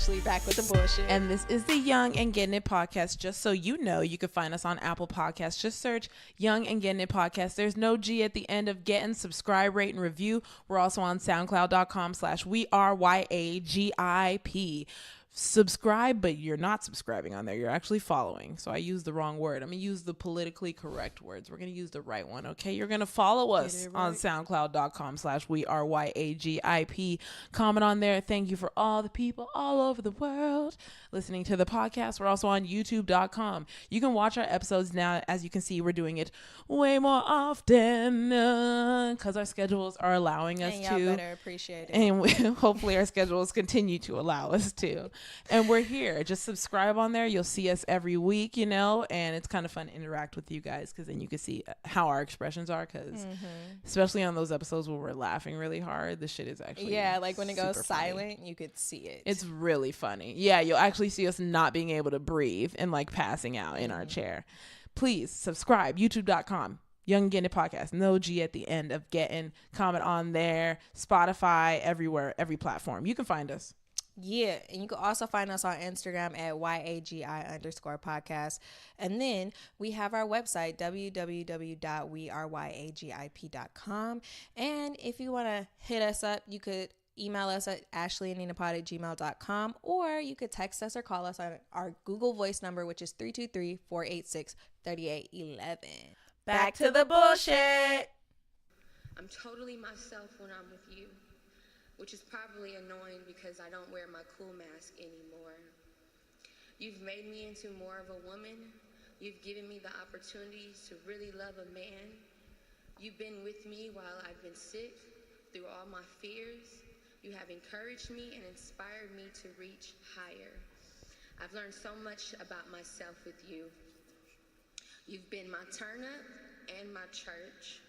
Ashley, back with the bullshit. And this is the Young and Gettin It podcast. Just so you know, you can find us on Apple Podcasts. Just search Young and Gettin It podcast. There's no G at the end of getting. Subscribe, rate, and review. We're also on SoundCloud.com/WeAreYAGIP. Subscribe, but you're not subscribing on there. You're actually following. So I used the wrong word. I'm going to use the politically correct words. We're going to use the right one, okay? You're going to follow us on SoundCloud.com/WeAreYAGIP. Comment on there. Thank you for all the people all over the world listening to the podcast. We're also on YouTube.com. You can watch our episodes now. As you can see, we're doing it way more often because our schedules are allowing us and to. Y'all better appreciate it. And hopefully our schedules continue to allow us to. And we're here. Just subscribe on there. You'll see us every week, and it's kind of fun to interact with you guys because then you can see how our expressions are because especially on those episodes where we're laughing really hard, the shit is actually like when it goes silent, funny. you could see it. It's really funny. Yeah, you'll actually see us not being able to breathe and like passing out in our chair. Please subscribe, youtube.com. Young and Gettin It podcast. No G at the end of getting. Comment on there. Spotify, everywhere, every platform. You can find us. Yeah, and you can also find us on Instagram at YAGI_podcast. And then we have our website, www.weareyagip.com. And if you want to hit us up, you could email us at Ashleyandninapod@gmail.com, or you could text us or call us on our Google Voice number, which is 323-486-3811. Back to the bullshit. I'm totally myself when I'm with you, which is probably annoying because I don't wear my cool mask anymore. You've made me into more of a woman. You've given me the opportunities to really love a man. You've been with me while I've been sick, through all my fears. You have encouraged me and inspired me to reach higher. I've learned so much about myself with you. You've been my turn up and my church.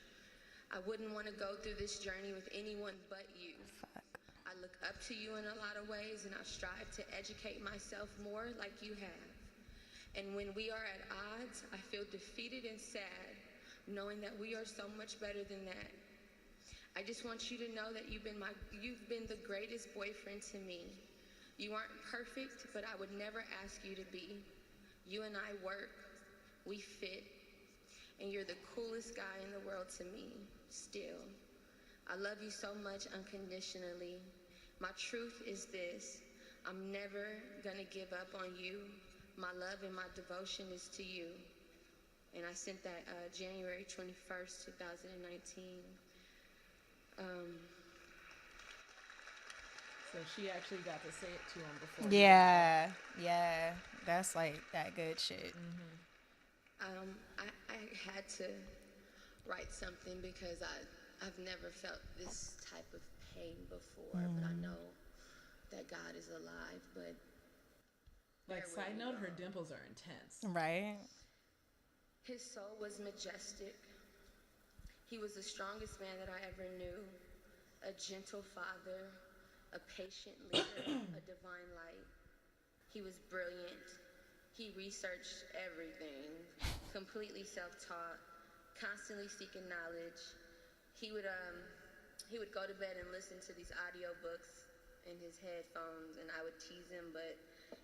I wouldn't want to go through this journey with anyone but you. I look up to you in a lot of ways, and I strive to educate myself more like you have. And when we are at odds, I feel defeated and sad, knowing that we are so much better than that. I just want you to know that you've been the greatest boyfriend to me. You aren't perfect, but I would never ask you to be. You and I work, we fit, and you're the coolest guy in the world to me, still. I love you so much unconditionally. My truth is this: I'm never gonna give up on you. My love and my devotion is to you. And I sent that January 21st, 2019. So she actually got to say it to him before. Yeah, that's like that good shit. I had to write something because I've never felt this type of pain before, but I know that God is alive. But like, side note, her dimples are intense. Right? His soul was majestic. He was the strongest man that I ever knew, a gentle father, a patient leader, a divine light. He was brilliant. He researched everything, completely self-taught, constantly seeking knowledge. He would go to bed and listen to these audiobooks in his headphones, and I would tease him, but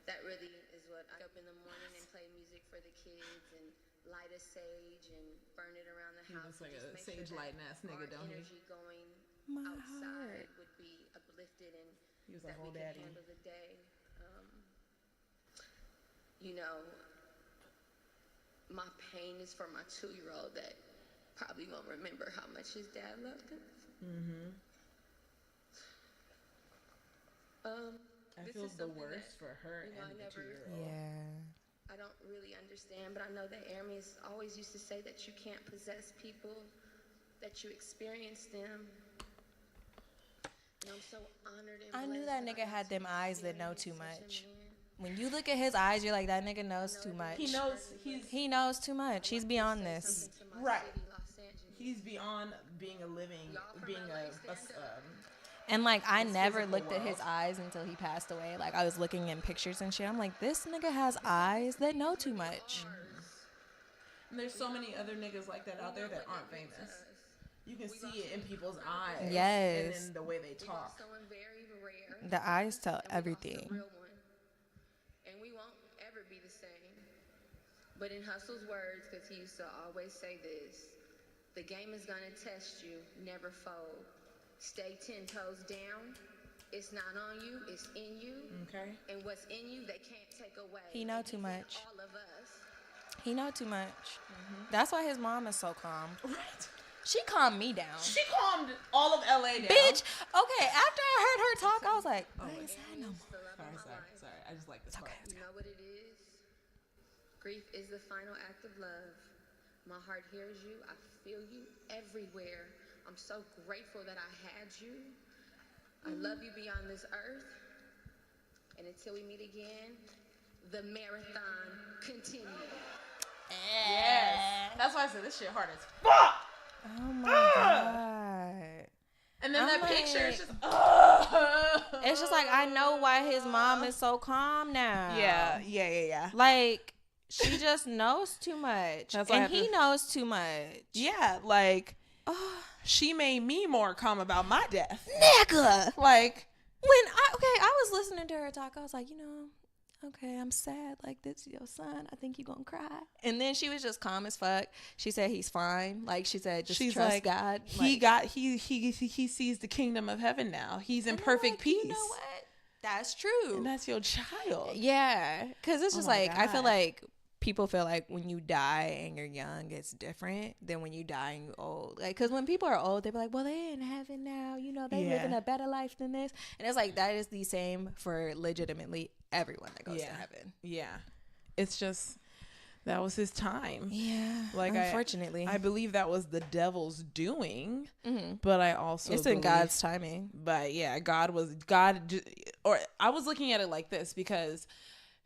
that really is what I up in the morning and play music for the kids and light a sage and burn it around the house. He looks like a sage lighting ass nigga, don't he? Energy going My outside heart. would be uplifted, and He was a that whole we could daddy. handle the day. You know, my pain is for my 2-year-old that probably won't remember how much his dad loved him. I feel the worst for her and the 2-year-old. Yeah. I don't really understand, but I know that Aramis always used to say that you can't possess people, that you experience them. And I'm so honored and I knew blessed that nigga I had them to eyes that know experience too such a much. man. When you look at his eyes, you're like, that nigga knows too much. He knows too much. He's beyond this. Right. He's beyond being a living, And like, I never looked at his eyes until he passed away. Like, I was looking in pictures and shit. I'm like, this nigga has eyes that know too much. And there's so many other niggas like that out there that aren't famous. You can see it in people's eyes. Yes. And in the way they talk. Someone very rare. The eyes tell And we lost a everything. real one. But in Hustle's words, because he used to always say this, the game is going to test you, never fold. Stay 10 toes down. It's not on you, it's in you. Okay. And what's in you, they can't take away. He know too much. All of us. He know too much. That's why his mom is so calm. Right. She calmed me down. She calmed all of LA down. Bitch. Okay, after I heard her talk, I was like, I ain't saying no more. Sorry. I just like this part. You know what it is? Grief is the final act of love. My heart hears you. I feel you everywhere. I'm so grateful that I had you. I love you beyond this earth. And until we meet again, the marathon continues. Yes. That's why I said this shit hard as fuck. Oh my God. And then I'm that picture is like- just It's just like, I know why his mom is so calm now. Yeah. Like, she just knows too much. That's why I and have he to- knows too much. Yeah, like she made me more calm about my death. Nigga. Like I was listening to her talk. I was like, okay, I'm sad. Like, this is your son. I think you're going to cry. And then she was just calm as fuck. She said he's fine. Like, she said, just she's trust like, God. he sees the kingdom of heaven now. He's in perfect peace. You know what? That's true. And that's your child. Yeah. Because it's just my like, I feel God. like people feel like when you die and you're young, it's different than when you die and you're old. Like, because when people are old, they be like, well, they're in heaven now. They living a better life than this. And it's like, that is the same for legitimately everyone that goes to heaven. Yeah. It's just, that was his time. Yeah. Like, unfortunately. I believe that was the devil's doing, but I also it's in God's timing. But yeah, I was looking at it like this because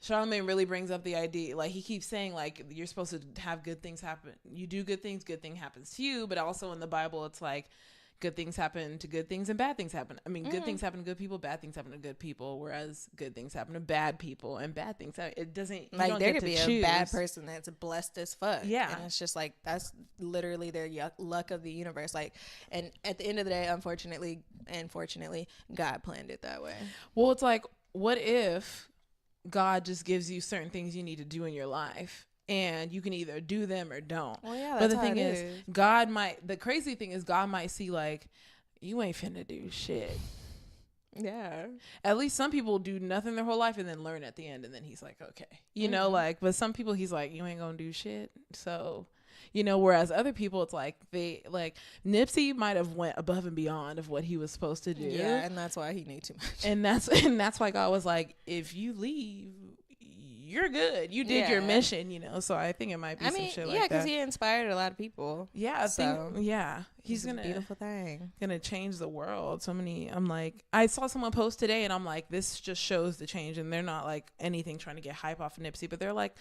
Charlamagne really brings up the idea, like he keeps saying, like, you're supposed to have good things happen. You do good things happens to you. But also in the Bible, it's like good things happen to good things and bad things happen. I mean, good things happen to good people, bad things happen to good people. Whereas good things happen to bad people and bad things happen. It doesn't, like, there could be a bad person that's blessed as fuck. Yeah. And it's just like, that's literally their luck of the universe. Like, and at the end of the day, unfortunately, God planned it that way. Well, it's like, what if God just gives you certain things you need to do in your life and you can either do them or don't? Well, yeah, but that's the thing how it is, the crazy thing is God might see like, you ain't finna do shit. Yeah. At least some people do nothing their whole life and then learn at the end. And then he's like, okay, you know, like, but some people he's like, you ain't gonna do shit. So, whereas other people, it's like Nipsey might have went above and beyond of what he was supposed to do. Yeah. And that's why he knew too much. And that's why God was like, if you leave, you're good. You did your mission, So I think it might be some shit like that. Yeah, because he inspired a lot of people. Yeah, he's a beautiful thing. Gonna change the world. I'm like, I saw someone post today, and I'm like, this just shows the change, and they're not like anything trying to get hype off of Nipsey, but they're like,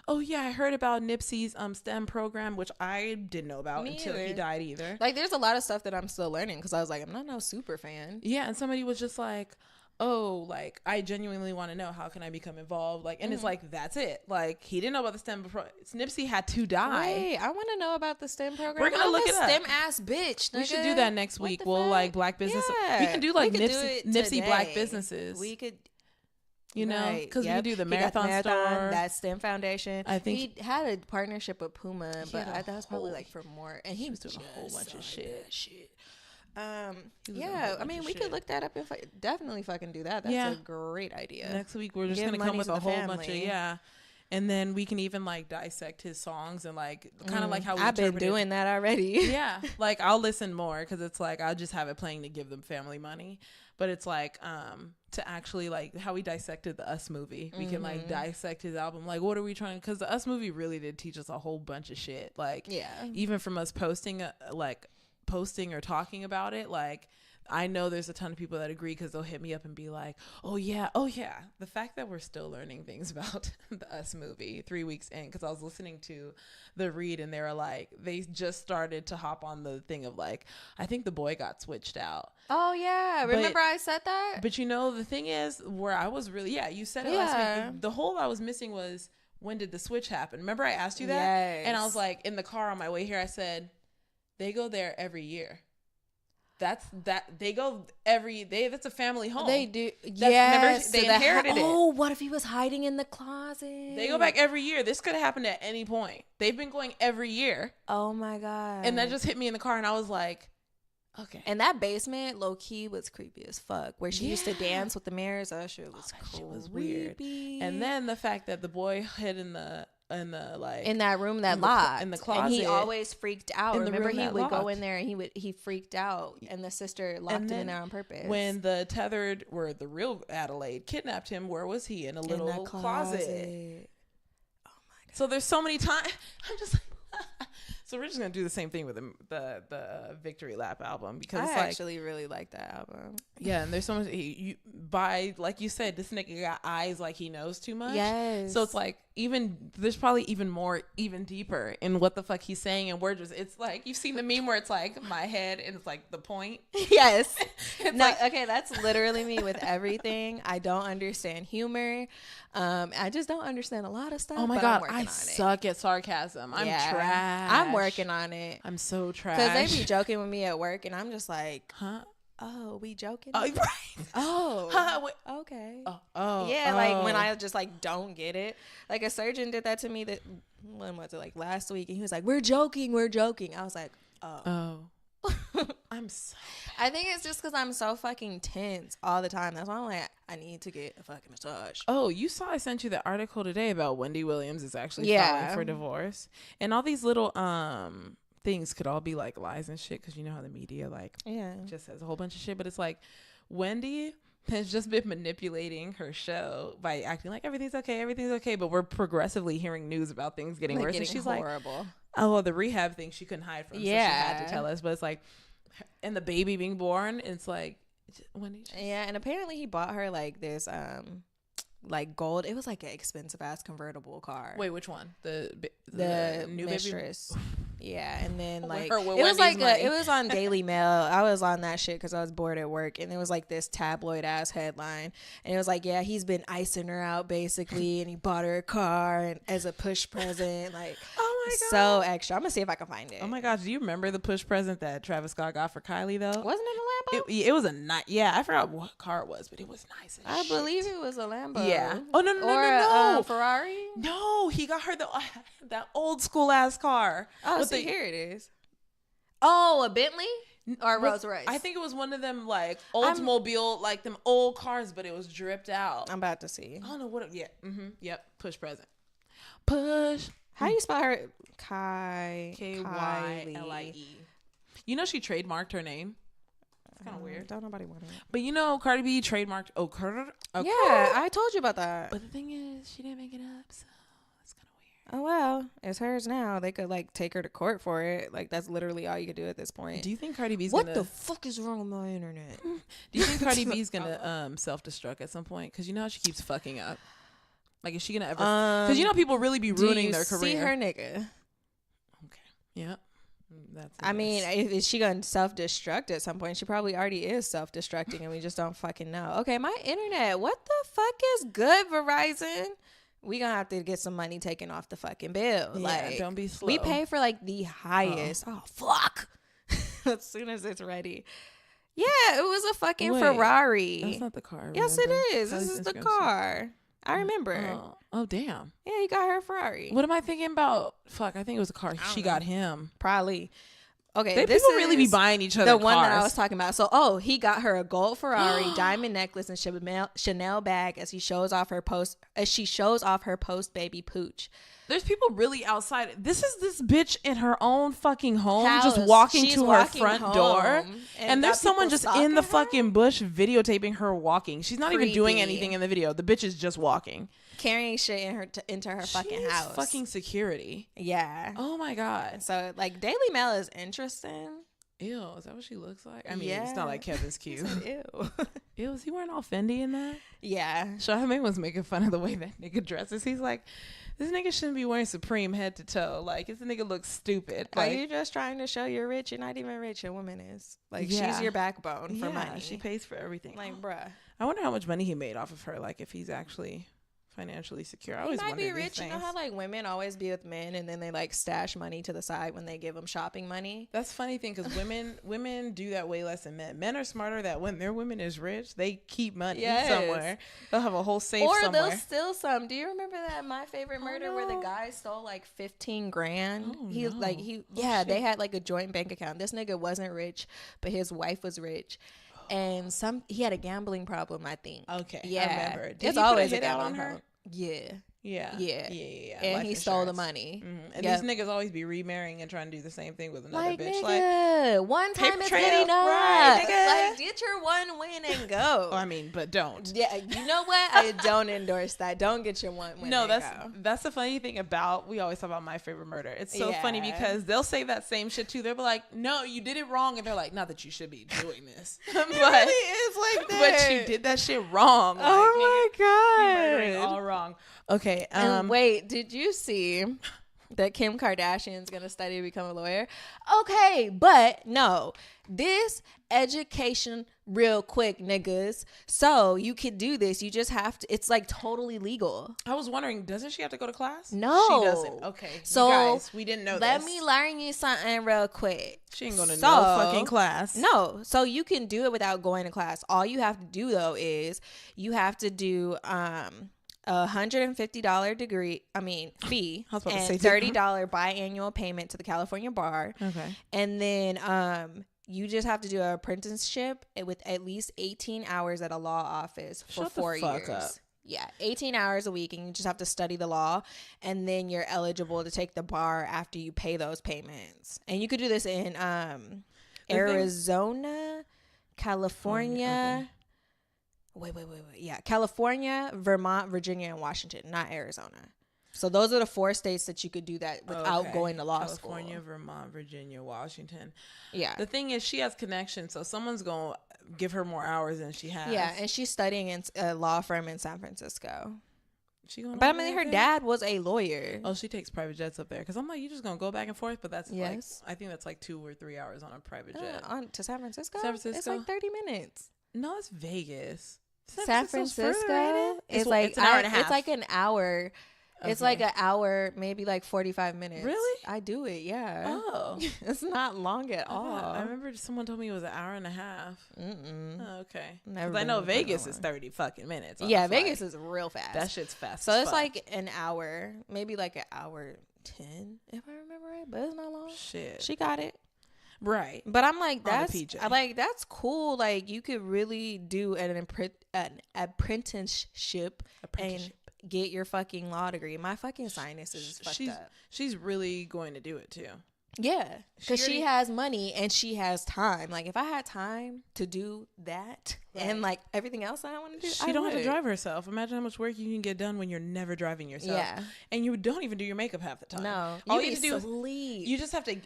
oh yeah, I heard about Nipsey's STEM program, which I didn't know about until he died either. Like, there's a lot of stuff that I'm still learning because I was like, I'm not no super fan. Yeah, and somebody was just like, oh, like, I genuinely want to know, how can I become involved? Like, and it's like, that's it. Like, he didn't know about the STEM Nipsey had to die. Wait, I want to know about the STEM program. We're gonna look it up. STEM ass bitch. We nigga. should do that next week. We'll like Black business. Yeah. We can do like We could Nipsey Black businesses. We could. Because we could do the He marathon got store. That STEM Foundation. I think he had a partnership with Puma, but that was probably like for more. And he was doing a whole bunch of shit. Yeah, I mean, we could look that up and definitely fucking do that. That's a great idea. Next week we're just Give gonna come money with to a the whole bunch of family. and then we can even like dissect his songs and like kind of like how we I've been interpreted- doing that already. Yeah, like I'll listen more because it's like I'll just have it playing to give them family money, but it's like to actually like how we dissected the Us movie. We can like dissect his album. Like, what are we trying? Because the Us movie really did teach us a whole bunch of shit. Like, even from us posting or talking about it, like. I know there's a ton of people that agree because they'll hit me up and be like, oh yeah. The fact that we're still learning things about the Us movie 3 weeks in, because I was listening to the read and they were like, they just started to hop on the thing of like, I think the boy got switched out. Oh yeah, remember I said that? But the thing is where I was really, you said it last week. The hole I was missing was, when did the switch happen? Remember I asked you that? Yes. And I was like, in the car on my way here, I said, they go there every year. They go that's a family home. They do. Yes. They inherited it. Oh, what if he was hiding in the closet? They go back every year. This could have happened at any point. They've been going every year. Oh my God. And that just hit me in the car and I was like, okay. And that basement, low key, was creepy as fuck. Where she used to dance with the mirrors. That shit was cool. Shit was weird. And then the fact that the boy hid in that room that locked in the closet, and he always freaked out. Remember, he would go in there and he freaked out, and the sister locked him in there on purpose. When the tethered, where the real Adelaide kidnapped him, where was he? In a little closet. Oh my God! So there's so many times. I'm just like. So we're just gonna do the same thing with the Victory Lap album, because I it's actually really like that album. Yeah, and there's so much like you said, this nigga got eyes like he knows too much. Yes. So it's like there's probably even deeper in what the fuck he's saying, and it's like you've seen the meme where it's like my head and it's like the point. Yes. Okay, that's literally me with everything. I don't understand humor. I just don't understand a lot of stuff. Oh my God, I suck at sarcasm. I'm trash. I'm working on it. I'm so trash. Because they be joking with me at work, and I'm just like, huh? Oh, we joking? Oh, right. Oh, okay. Oh, yeah. Like when I just like don't get it. Like a surgeon did that to me. When was it? Like last week, and he was like, "We're joking." I was like, "Oh." I'm so. I think it's just because I'm so fucking tense all the time. That's why I'm like, I need to get a fucking massage. Oh, you saw I sent you the article today about Wendy Williams is actually filing for divorce, and all these little things could all be like lies and shit, because you know how the media just says a whole bunch of shit, but it's like Wendy has just been manipulating her show by acting like everything's okay, but we're progressively hearing news about things getting worse, and she's horrible. Like, oh, well, the rehab thing she couldn't hide from, so she had to tell us. But it's like, and the baby being born, it's like, Wendy. And apparently he bought her like this like gold. It was like an expensive ass convertible car. Wait, which one? The new mistress. Baby? Yeah, and then like it was like it was on Daily Mail. I was on that shit because I was bored at work, and it was like this tabloid ass headline, and it was like, yeah, he's been icing her out basically, and he bought her a car and as a push present, like, oh my God, so extra. I'm gonna see if I can find it. Oh my gosh, do you remember the push present that Travis Scott got for Kylie though? Wasn't it a Lambo? It was a nice. Yeah, I forgot what car it was, but it was nice. I believe it was a Lambo. Yeah. Oh no, no. Ferrari. No, he got her that old school ass car. Oh, so here it is. Oh, a Bentley or a Rolls Royce? I think it was one of them like Oldsmobile, like them old cars, but it was dripped out. I'm about to see. I don't know what. Yeah. Mm-hmm. Yep. Push present. Push. How do you spell her? Kylie. You know she trademarked her name. It's kind of weird. Don't nobody want it. But you know Cardi B trademarked yeah, I told you about that. But the thing is, she didn't make it up, so it's kind of weird. Oh well, it's hers now. They could like take her to court for it. Like that's literally all you could do at this point. Do you think Cardi B's what the fuck is wrong with my internet? Do you think Cardi B's gonna self-destruct at some point? Because you know how she keeps fucking up. Like, is she gonna ever? Because you know people really be ruining their career. See her nigga. Okay. Yeah. I mean, is she gonna self-destruct at some point? She probably already is self-destructing, and we just don't fucking know. Okay, my internet. What the fuck is good, Verizon? We gonna have to get some money taken off the fucking bill. Yeah, like, don't be slow. We pay for like the highest. Oh fuck! As soon as it's ready. Yeah, it was a fucking Ferrari. That's not the car. Yes, it is. This is the car. I remember. Oh, damn. Yeah, he got her a Ferrari. What am I thinking about? Fuck, I think it was a car she got him. Probably. Okay, people really be buying each other the one that I was talking about. So, he got her a gold Ferrari, diamond necklace, and Chanel bag as she shows off her post baby pooch. There's people really outside. This is this bitch in her own fucking home, just walking to her front door, and there's someone just in the fucking bush videotaping her walking. She's not even doing anything in the video. The bitch is just walking, carrying shit into her fucking house. Fucking security. Yeah. Oh my God. So like Daily Mail is interesting. Ew, is that what she looks like? I mean, it's not like Kevin's cute. Ew. Ew, is he wearing all Fendi in that? Yeah. Charlamagne was making fun of the way that nigga dresses. He's like, this nigga shouldn't be wearing Supreme head to toe. Like, this nigga looks stupid. Like, are you just trying to show you're rich? You're not even rich. A woman is. Like, she's your backbone for money. She pays for everything. Like, bruh. I wonder how much money he made off of her. Like, if he's actually financially secure. I He always might be wondered these rich. You know things. how like women always be with men and then they like stash money to the side when they give them shopping money. That's a funny thing because women do that way less than men. Men are smarter that when their woman is rich, they keep money somewhere. They'll have a whole safe or somewhere. They'll steal some. Do you remember that My Favorite Murder where the guy stole like 15 grand? They had like a joint bank account. This nigga wasn't rich, but his wife was rich. And he had a gambling problem, I think. Okay, yeah, I remember. Did it's he always put a hit a out gambling on her? problem. Yeah. Yeah. And Life he stole the insurance. money. Mm-hmm. And these niggas always be remarrying and trying to do the same thing with another like, bitch. Nigga, Like, one time is good trail, enough. right, nigga. Like, get your one win and go. I mean, but don't. Yeah, you know what? I don't endorse that. Don't get your one win. No, and that's go. the funny thing about, we always talk about My Favorite Murder. It's so funny because they'll say that same shit too. They'll be like, no, you did it wrong. And they're like, not that you should be doing this. But it really is like that. But you did that shit wrong. Like, Oh my God. murdering all wrong. Okay. And wait, did you see that Kim Kardashian's gonna study to become a lawyer? Okay, but no, this education real quick, niggas. So you could do this. You just have to. It's like totally legal. I was wondering, doesn't she have to go to class? No, she doesn't. Okay, so you guys, we didn't know. Let me learn you something real quick. She ain't going to no fucking class. No, so you can do it without going to class. All you have to do though is you have to do $150 fee I was about to and say $30 biannual payment to the California bar. Okay. And then you just have to do an apprenticeship with at least 18 hours at a law office for 4 years. Up. Yeah, 18 hours a week, and you just have to study the law, and then you're eligible to take the bar after you pay those payments. And you could do this in Arizona, California. Wait. Yeah, California, Vermont, Virginia, and Washington, not Arizona. So those are the 4 states that you could do that without going to law school. California, Vermont, Virginia, Washington. Yeah. The thing is, she has connections, so someone's going to give her more hours than she has. Yeah, and she's studying in a law firm in San Francisco. But I mean, her dad was a lawyer. Oh, she takes private jets up there. Because I'm like, you just going to go back and forth? But that's like, I think that's like 2 or 3 hours on a private jet. To San Francisco? San Francisco? It's like 30 minutes. No, it's Vegas. San Francisco? It's like it's an hour and a half. It's like an hour. Okay. It's like an hour, maybe like 45 minutes. Really? I do it, yeah. Oh. It's not long at all. I remember someone told me it was an hour and a half. Oh, okay. Never I know Vegas is 30 fucking minutes. Yeah, Vegas is real fast. That shit's fast. So it's like an hour, maybe like an hour 10, if I remember right. But it's not long. Shit. She got it. Right. But I'm like, that's cool. Like, you could really do an apprenticeship and get your fucking law degree. My fucking sinuses is fucked up. She's really going to do it too. Yeah, because she has money and she has time. Like, if I had time to do that and like everything else I want to do, she don't have to drive herself. Imagine how much work you can get done when you're never driving yourself. Yeah, and you don't even do your makeup half the time. No, all you have to do sleep. You just have to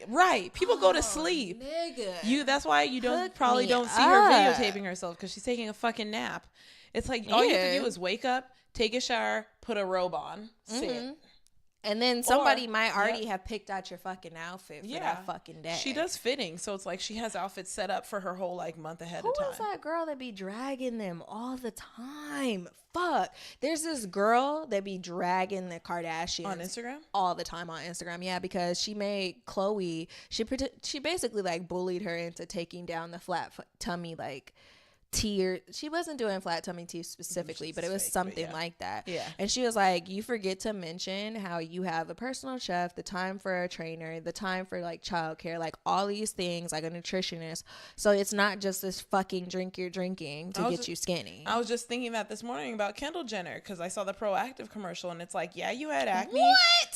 People go to sleep. Nigga, that's why you don't see her videotaping herself because she's taking a fucking nap. It's like all you have to do is wake up, take a shower, put a robe on, sit. And then somebody might already have picked out your fucking outfit for that fucking day. She does fitting, so it's like she has outfits set up for her whole like month ahead of time. Who is that girl that be dragging them all the time? Fuck. There's this girl that be dragging the Kardashians on Instagram all the time on Instagram. Yeah, because she made Khloe. She basically like bullied her into taking down the flat tummy like tea. She wasn't doing flat tummy tea specifically, but it was something like that. Yeah. And she was like, you forget to mention how you have a personal chef, the time for a trainer, the time for like childcare, like all these things, like a nutritionist. So it's not just this fucking drink you're drinking to get you skinny. I was just thinking that this morning about Kendall Jenner because I saw the Proactive commercial and it's like, yeah, you had acne,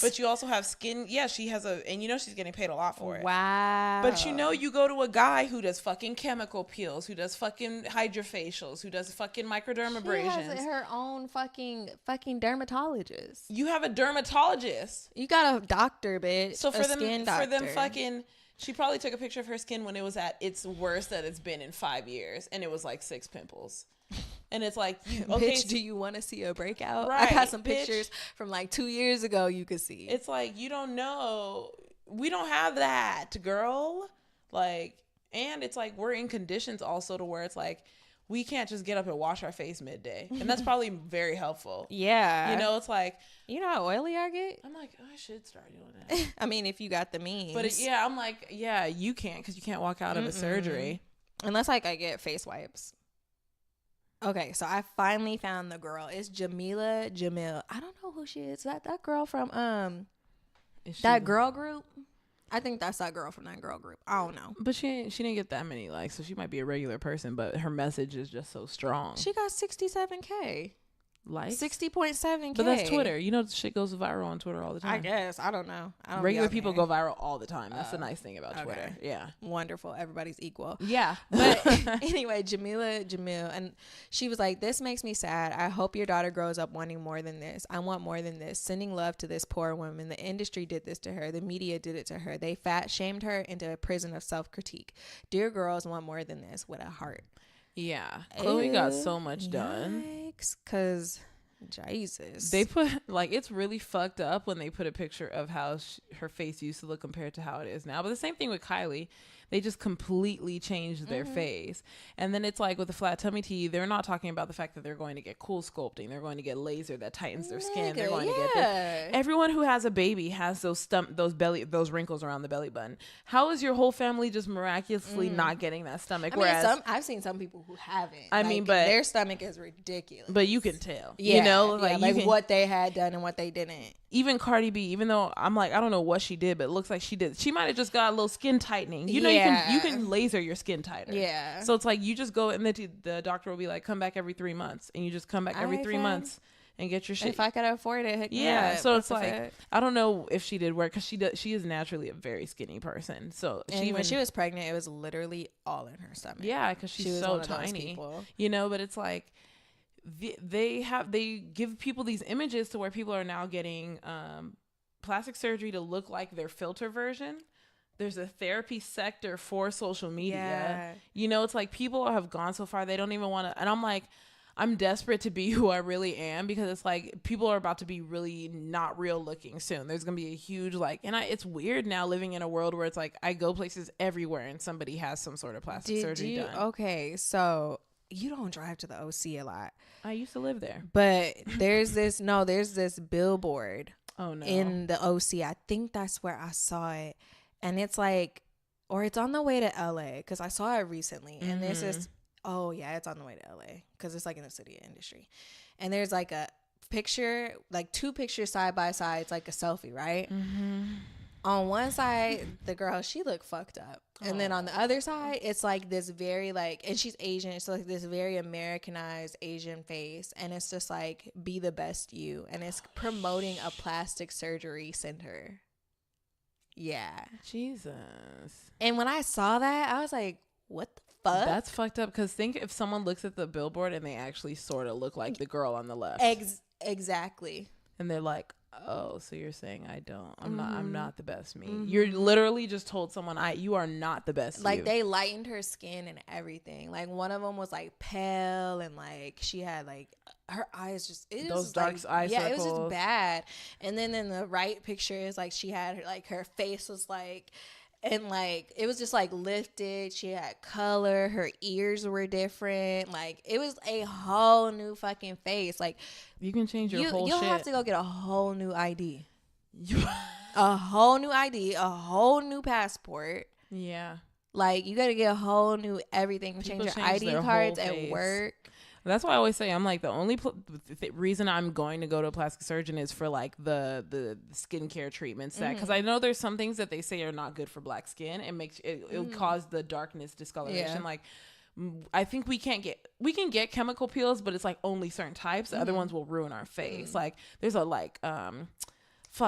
but you also have skin. Yeah, she has and she's getting paid a lot for it. Wow. But you go to a guy who does fucking chemical peels, who does fucking hydrofacials, who does fucking microdermabrasions. She has her own fucking dermatologist. You have a dermatologist. You got a doctor, bitch. So for them fucking, she probably took a picture of her skin when it was at its worst that it's been in 5 years, and it was like 6 pimples. And it's like, bitch, do you want to see a breakout? Right, I got some pictures from like 2 years ago. You could see. It's like, you don't know. We don't have that, girl. Like, and it's like we're in conditions also to where it's like we can't just get up and wash our face midday. And that's probably very helpful. Yeah. You know, it's like, you know how oily I get? I'm like, oh, I should start doing that. I mean, if you got the means. But I'm like, yeah, you can't, because you can't walk out of a surgery. Unless like I get face wipes. Okay, so I finally found the girl. It's Jamila Jamil. I don't know who she is. That girl from that girl group? I think that's that girl from that girl group. I don't know. But she didn't get that many likes, so she might be a regular person, but her message is just so strong. She got 67K. Likes? 60.7K. But that's Twitter. You know, shit goes viral on Twitter all the time. I guess. I don't know. Regular people go viral all the time. That's the nice thing about Twitter. Yeah. Wonderful. Everybody's equal. Yeah. But anyway, Jamila Jamil, and she was like, this makes me sad. I hope your daughter grows up wanting more than this. I want more than this. Sending love to this poor woman. The industry did this to her. The media did it to her. They fat shamed her into a prison of self-critique. Dear girls want more than this with a heart. Yeah. Chloe got so much done. Yikes, because Jesus. They put, like, it's really fucked up when they put a picture of how her face used to look compared to how it is now. But the same thing with Kylie. They just completely changed their face. And then it's like with the flat tummy tea, they're not talking about the fact that they're going to get cool sculpting. They're going to get laser that tightens their skin. They're going to get this. Everyone who has a baby has those wrinkles around the belly button. How is your whole family just miraculously not getting that stomach? Whereas I've seen some people who haven't. I mean, but their stomach is ridiculous. But you can tell. Yeah, you know, like what they had done and what they didn't. Even Cardi B, even though I'm like, I don't know what she did, but it looks like she did. She might have just got a little skin tightening. You know, you can laser your skin tighter. Yeah. So it's like you just go and the doctor will be like, come back every 3 months, and you just come back every 3 months and get your shit. If I could afford it, yeah. So it's like I don't know if she did work, because she is naturally a very skinny person. So when she was pregnant, it was literally all in her stomach. Yeah, because she's so tiny. You know, but it's like. They give people these images to where people are now getting plastic surgery to look like their filter version. There's a therapy sector for social media. Yeah. You know, it's like people have gone so far they don't even want to. And I'm like, I'm desperate to be who I really am, because it's like people are about to be really not real looking soon. There's gonna be a huge it's weird now living in a world where it's like I go places everywhere and somebody has some sort of plastic surgery done. Okay, so. You don't drive to the OC a lot. I used to live there. But there's this billboard in the OC. I think that's where I saw it. And it's like, or it's on the way to LA, because I saw it recently. And there's this, it's on the way to LA, because it's like in the city of industry. And there's like a picture, like 2 pictures side by side. It's like a selfie, right? Mm-hmm. On one side, the girl, she looked fucked up. And then on the other side, it's like this very and she's Asian. It's like this very Americanized Asian face. And it's just like, be the best you. And it's promoting a plastic surgery center. Yeah. Jesus. And when I saw that, I was like, what the fuck? That's fucked up. Because think if someone looks at the billboard and they actually sort of look like the girl on the left. Exactly. And they're like, oh, so you're saying I'm not the best me. You're literally just told someone you are not the best. Like they lightened her skin and everything. Like one of them was like pale, and like she had like her eyes just those dark eye circles. Yeah, it was just bad. And then in the right picture is like she had her face was like. And like it was just like lifted. She had color. Her ears were different. Like it was a whole new fucking face. Like you can change your whole shit. You'll have to go get a whole new ID. A whole new ID. A whole new passport. Yeah. Like you got to get a whole new everything. Change your ID cards at work. That's why I always say I'm like the only reason I'm going to go to a plastic surgeon is for like the skincare treatments because I know there's some things that they say are not good for black skin. It makes it'll cause the darkness discoloration. Yeah. Like I think we can get chemical peels, but it's like only certain types. The other ones will ruin our face. Like there's a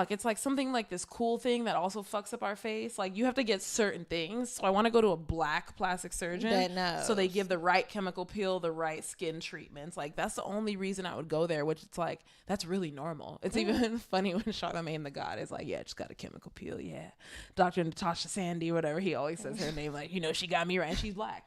it's like something like this cool thing that also fucks up our face. Like you have to get certain things. So I want to go to a black plastic surgeon that knows. So they give the right chemical peel, the right skin treatments. Like that's the only reason I would go there, which it's like, that's really normal. It's even funny when Charlamagne the God is like, yeah, just got a chemical peel. Yeah. Dr. Natasha Sandy, whatever. He always says her name. Like, she got me right. And she's black.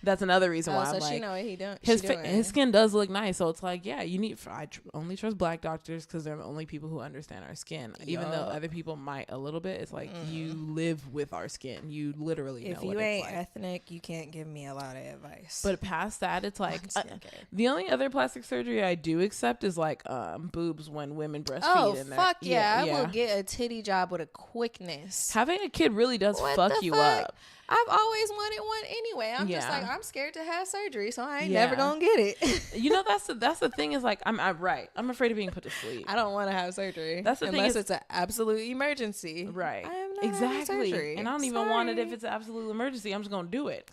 that's another reason why so I'm she like, know what he doing. his skin does look nice. So it's like, yeah, I only trust black doctors because they're the only people who understand our skin. Even though other people might a little bit, it's like you live with our skin. You literally know what it's like. If you ain't ethnic, you can't give me a lot of advice. But past that, it's like the only other plastic surgery I do accept is like boobs when women breastfeed. Oh, fuck yeah. I will get a titty job with a quickness. Having a kid really does fuck you up. I've always wanted one anyway. I'm just like, I'm scared to have surgery, so I ain't never gonna get it. You know, that's the thing is like, I'm afraid of being put to sleep. I don't want to have surgery. That's the unless it's an absolute emergency. Right. I am not exactly. Surgery. And I don't even want it if it's an absolute emergency. I'm just gonna do it.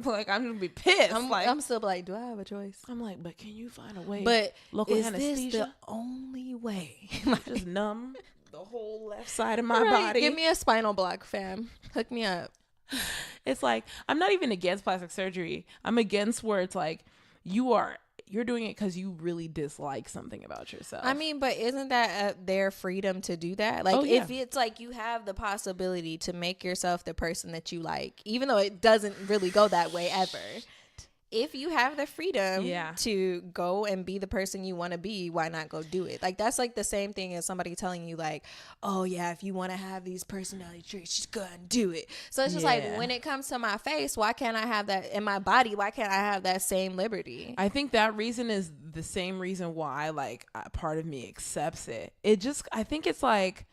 Like, I'm gonna be pissed. I'm still like, do I have a choice? I'm like, but can you find a way? But local is anesthesia? This the only way? Just numb the whole left side of my body. Give me a spinal block, fam. Hook me up. It's like, I'm not even against plastic surgery. I'm against where it's like you're doing it because you really dislike something about yourself. I mean, but isn't that their freedom to do that? Like, if it's like you have the possibility to make yourself the person that you like, even though it doesn't really go that way ever. If you have the freedom to go and be the person you want to be, why not go do it? Like, that's like the same thing as somebody telling you like, oh yeah, if you want to have these personality traits, just go and do it. So it's just like, when it comes to my face, why can't I have that in my body? Why can't I have that same liberty? I think that reason is the same reason why like part of me accepts it. I think it's like,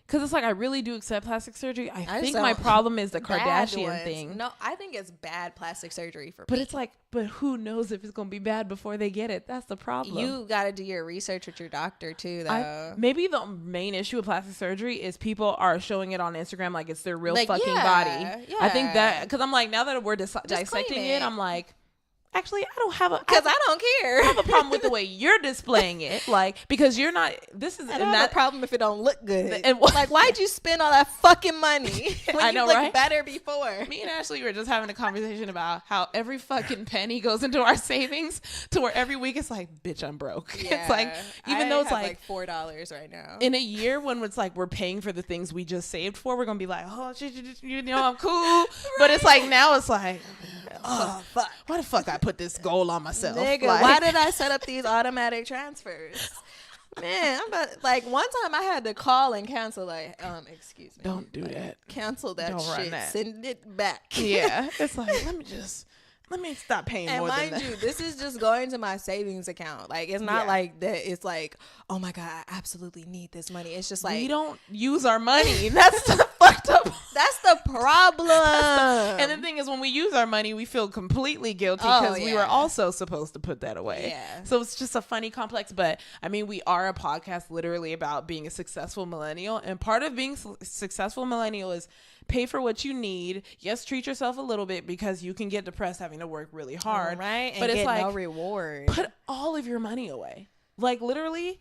because it's like, I really do accept plastic surgery. I think my problem is the Kardashian thing. No, I think it's bad plastic surgery for But me. it's like, but who knows if it's going to be bad before they get it? That's the problem. You got to do your research with your doctor too, though. Maybe the main issue with plastic surgery is people are showing it on Instagram like it's their real body. Yeah. I think that, because I'm like, now that we're dissecting it, I'm like, actually, I don't have because I don't care. I have a problem with the way you're displaying it, like, because you're not. This is I don't have a problem if it don't look good. And like, why'd you spend all that fucking money when I know, you look right? better before? Me and Ashley were just having a conversation about how every fucking penny goes into our savings, to where every week it's like, bitch, I'm broke. Yeah, it's like, even though it's like $4 right now. In a year when it's like we're paying for the things we just saved for, we're gonna be like, oh, you know, I'm cool. Right. But it's like, now it's like, oh fuck, why the fuck I put this goal on myself? Nigga, like, why did I set up these automatic transfers? Man, like one time I had to call and cancel, like, excuse me. Don't do that. Cancel that Don't shit. run that. Send it back. Yeah. It's like, let me stop paying and more than mind that. you, this is just going to my savings account. Like, it's not like that. It's like, oh my God, I absolutely need this money. It's just like, we don't use our money. That's the fucked up. That's the problem. And the thing is, when we use our money, we feel completely guilty because we were also supposed to put that away. Yeah. So it's just a funny complex. But I mean, we are a podcast literally about being a successful millennial. And part of being successful millennial is pay for what you need. Yes, treat yourself a little bit because you can get depressed having to work really hard. Right. And but get it's like, no reward. Put all of your money away. Like, literally,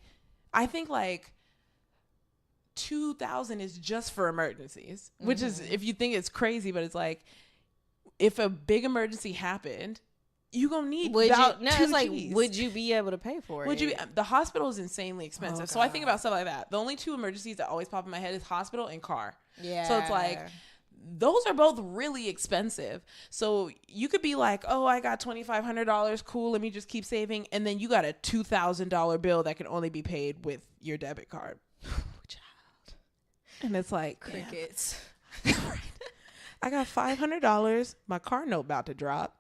I think like $2,000 is just for emergencies, which is, if you think it's crazy, but it's like, if a big emergency happened, you gonna need about two G's. Would you be able to pay for it? The hospital is insanely expensive. So I think about stuff like that. The only two emergencies that always pop in my head is hospital and car. Yeah. So it's like, those are both really expensive. So you could be like, oh, I got $2,500. Cool. Let me just keep saving. And then you got a $2,000 bill that can only be paid with your debit card. Child. And it's like, crickets. I got $500. My car note about to drop.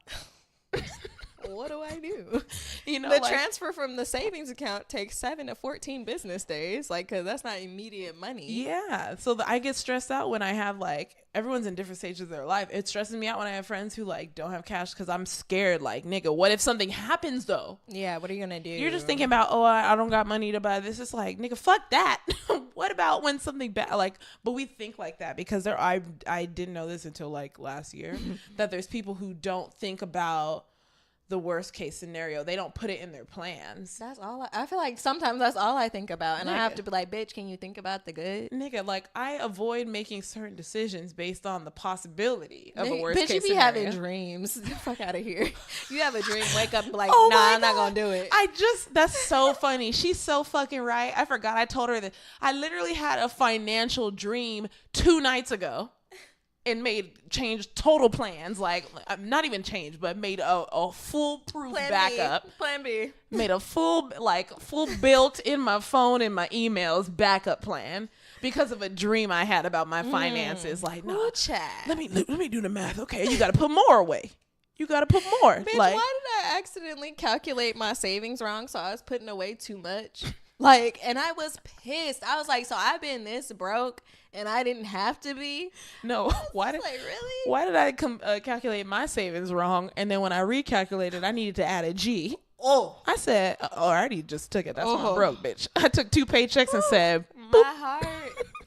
What do I do? You know, the transfer from the savings account takes 7 to 14 business days, like, because that's not immediate money. Yeah. So I get stressed out when I have, like, everyone's in different stages of their life. It stresses me out when I have friends who, like, don't have cash because I'm scared. Like, nigga, what if something happens, though? Yeah, what are you going to do? You're just thinking about, oh, I don't got money to buy this. It's like, nigga, fuck that. What about when something bad, like, but we think like that because I didn't know this until, like, last year, that there's people who don't think about the worst case scenario. They don't put it in their plans. That's all I feel like sometimes that's all I think about. And nigga, I have to be like, bitch, can you think about the good? Nigga, like, I avoid making certain decisions based on the possibility of a worst bitch, case you be scenario. having dreams. Fuck out of here. You have a dream, wake up and be like, oh nah, I'm not gonna do it. That's so funny. She's so fucking right. I forgot I told her that I literally had a financial dream 2 nights ago. and changed total plans, like not even changed, but made a foolproof backup. Plan B. Made a full built in my phone and my emails backup plan because of a dream I had about my finances. Like, no, let me do the math. Okay, you got to put more away. You got to put more. Bitch, like, why did I accidentally calculate my savings wrong? So I was putting away too much. Like, and I was pissed. I was like, so I've been this broke and I didn't have to be? No. Why did I calculate my savings wrong? And then when I recalculated, I needed to add a G. Oh. I said, I already just took it. That's why I'm broke, bitch. I took 2 paychecks and said, boop. My heart.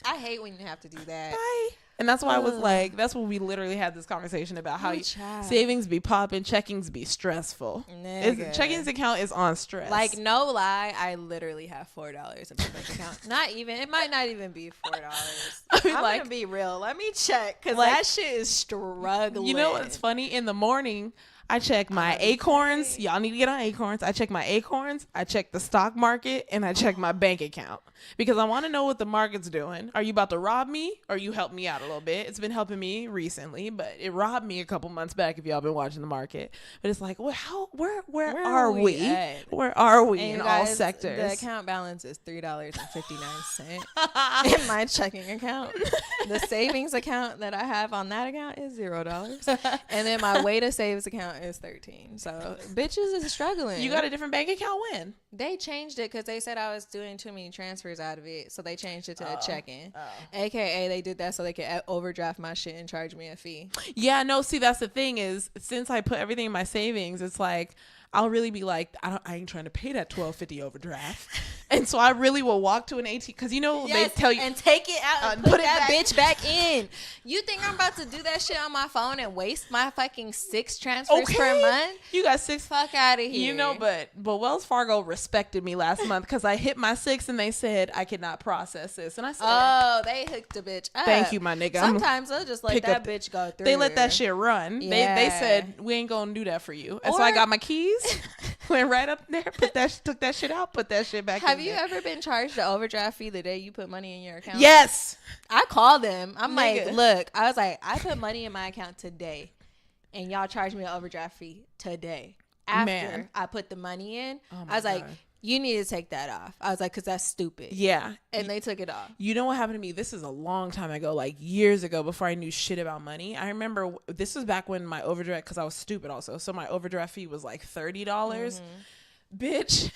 I hate when you have to do that. Bye. And that's why I was like, that's what we literally had this conversation about, how savings be popping, checkings be stressful. Checkings account is on stress. Like, no lie, I literally have $4 in my bank account. It might not even be $4. I'm like, gonna be real. Let me check, because that shit is struggling. You know what's funny? In the morning, I check my Acorns. Y'all need to get on Acorns. I check my Acorns. I check the stock market, and I check my bank account because I want to know what the market's doing. Are you about to rob me, or you help me out a little bit? It's been helping me recently, but it robbed me a couple months back. If y'all been watching the market, but it's like, well, where are we? Where are we in all sectors? The account balance is $3.59 in my checking account. The savings account that I have on that account is $0, and then my way to saves account is 13. So bitches is struggling. You got a different bank account when? They changed it because they said I was doing too many transfers out of it, so they changed it to a checking. AKA they did that so they could overdraft my shit and charge me a fee. Yeah, no, see, that's the thing is, since I put everything in my savings, it's like I'll really be like, I ain't trying to pay that $12.50 overdraft. And so I really will walk to an ATM because, you know, they tell you. And take it out and put that bitch back in. You think I'm about to do that shit on my phone and waste my fucking 6 transfers per month? You got 6. Fuck out of here. You know, but Wells Fargo respected me last month because I hit my 6 and they said I could not process this. And I said, oh, they hooked the bitch up. Thank you, my nigga. Sometimes they'll just let that bitch go through. They let that shit run. Yeah. They said, we ain't going to do that for you. And so I got my keys. Went right up there, took that shit out, put that shit back in. Have you ever been charged the overdraft fee the day you put money in your account? Yes. I called them. I'm like, look, I was like, I put money in my account today, and y'all charged me an overdraft fee today. After I put the money in, I was like, you need to take that off. I was like, because that's stupid. Yeah. And they took it off. You know what happened to me? This is a long time ago, like years ago, before I knew shit about money. I remember this was back when my overdraft, because I was stupid also. So my overdraft fee was like $30. Bitch,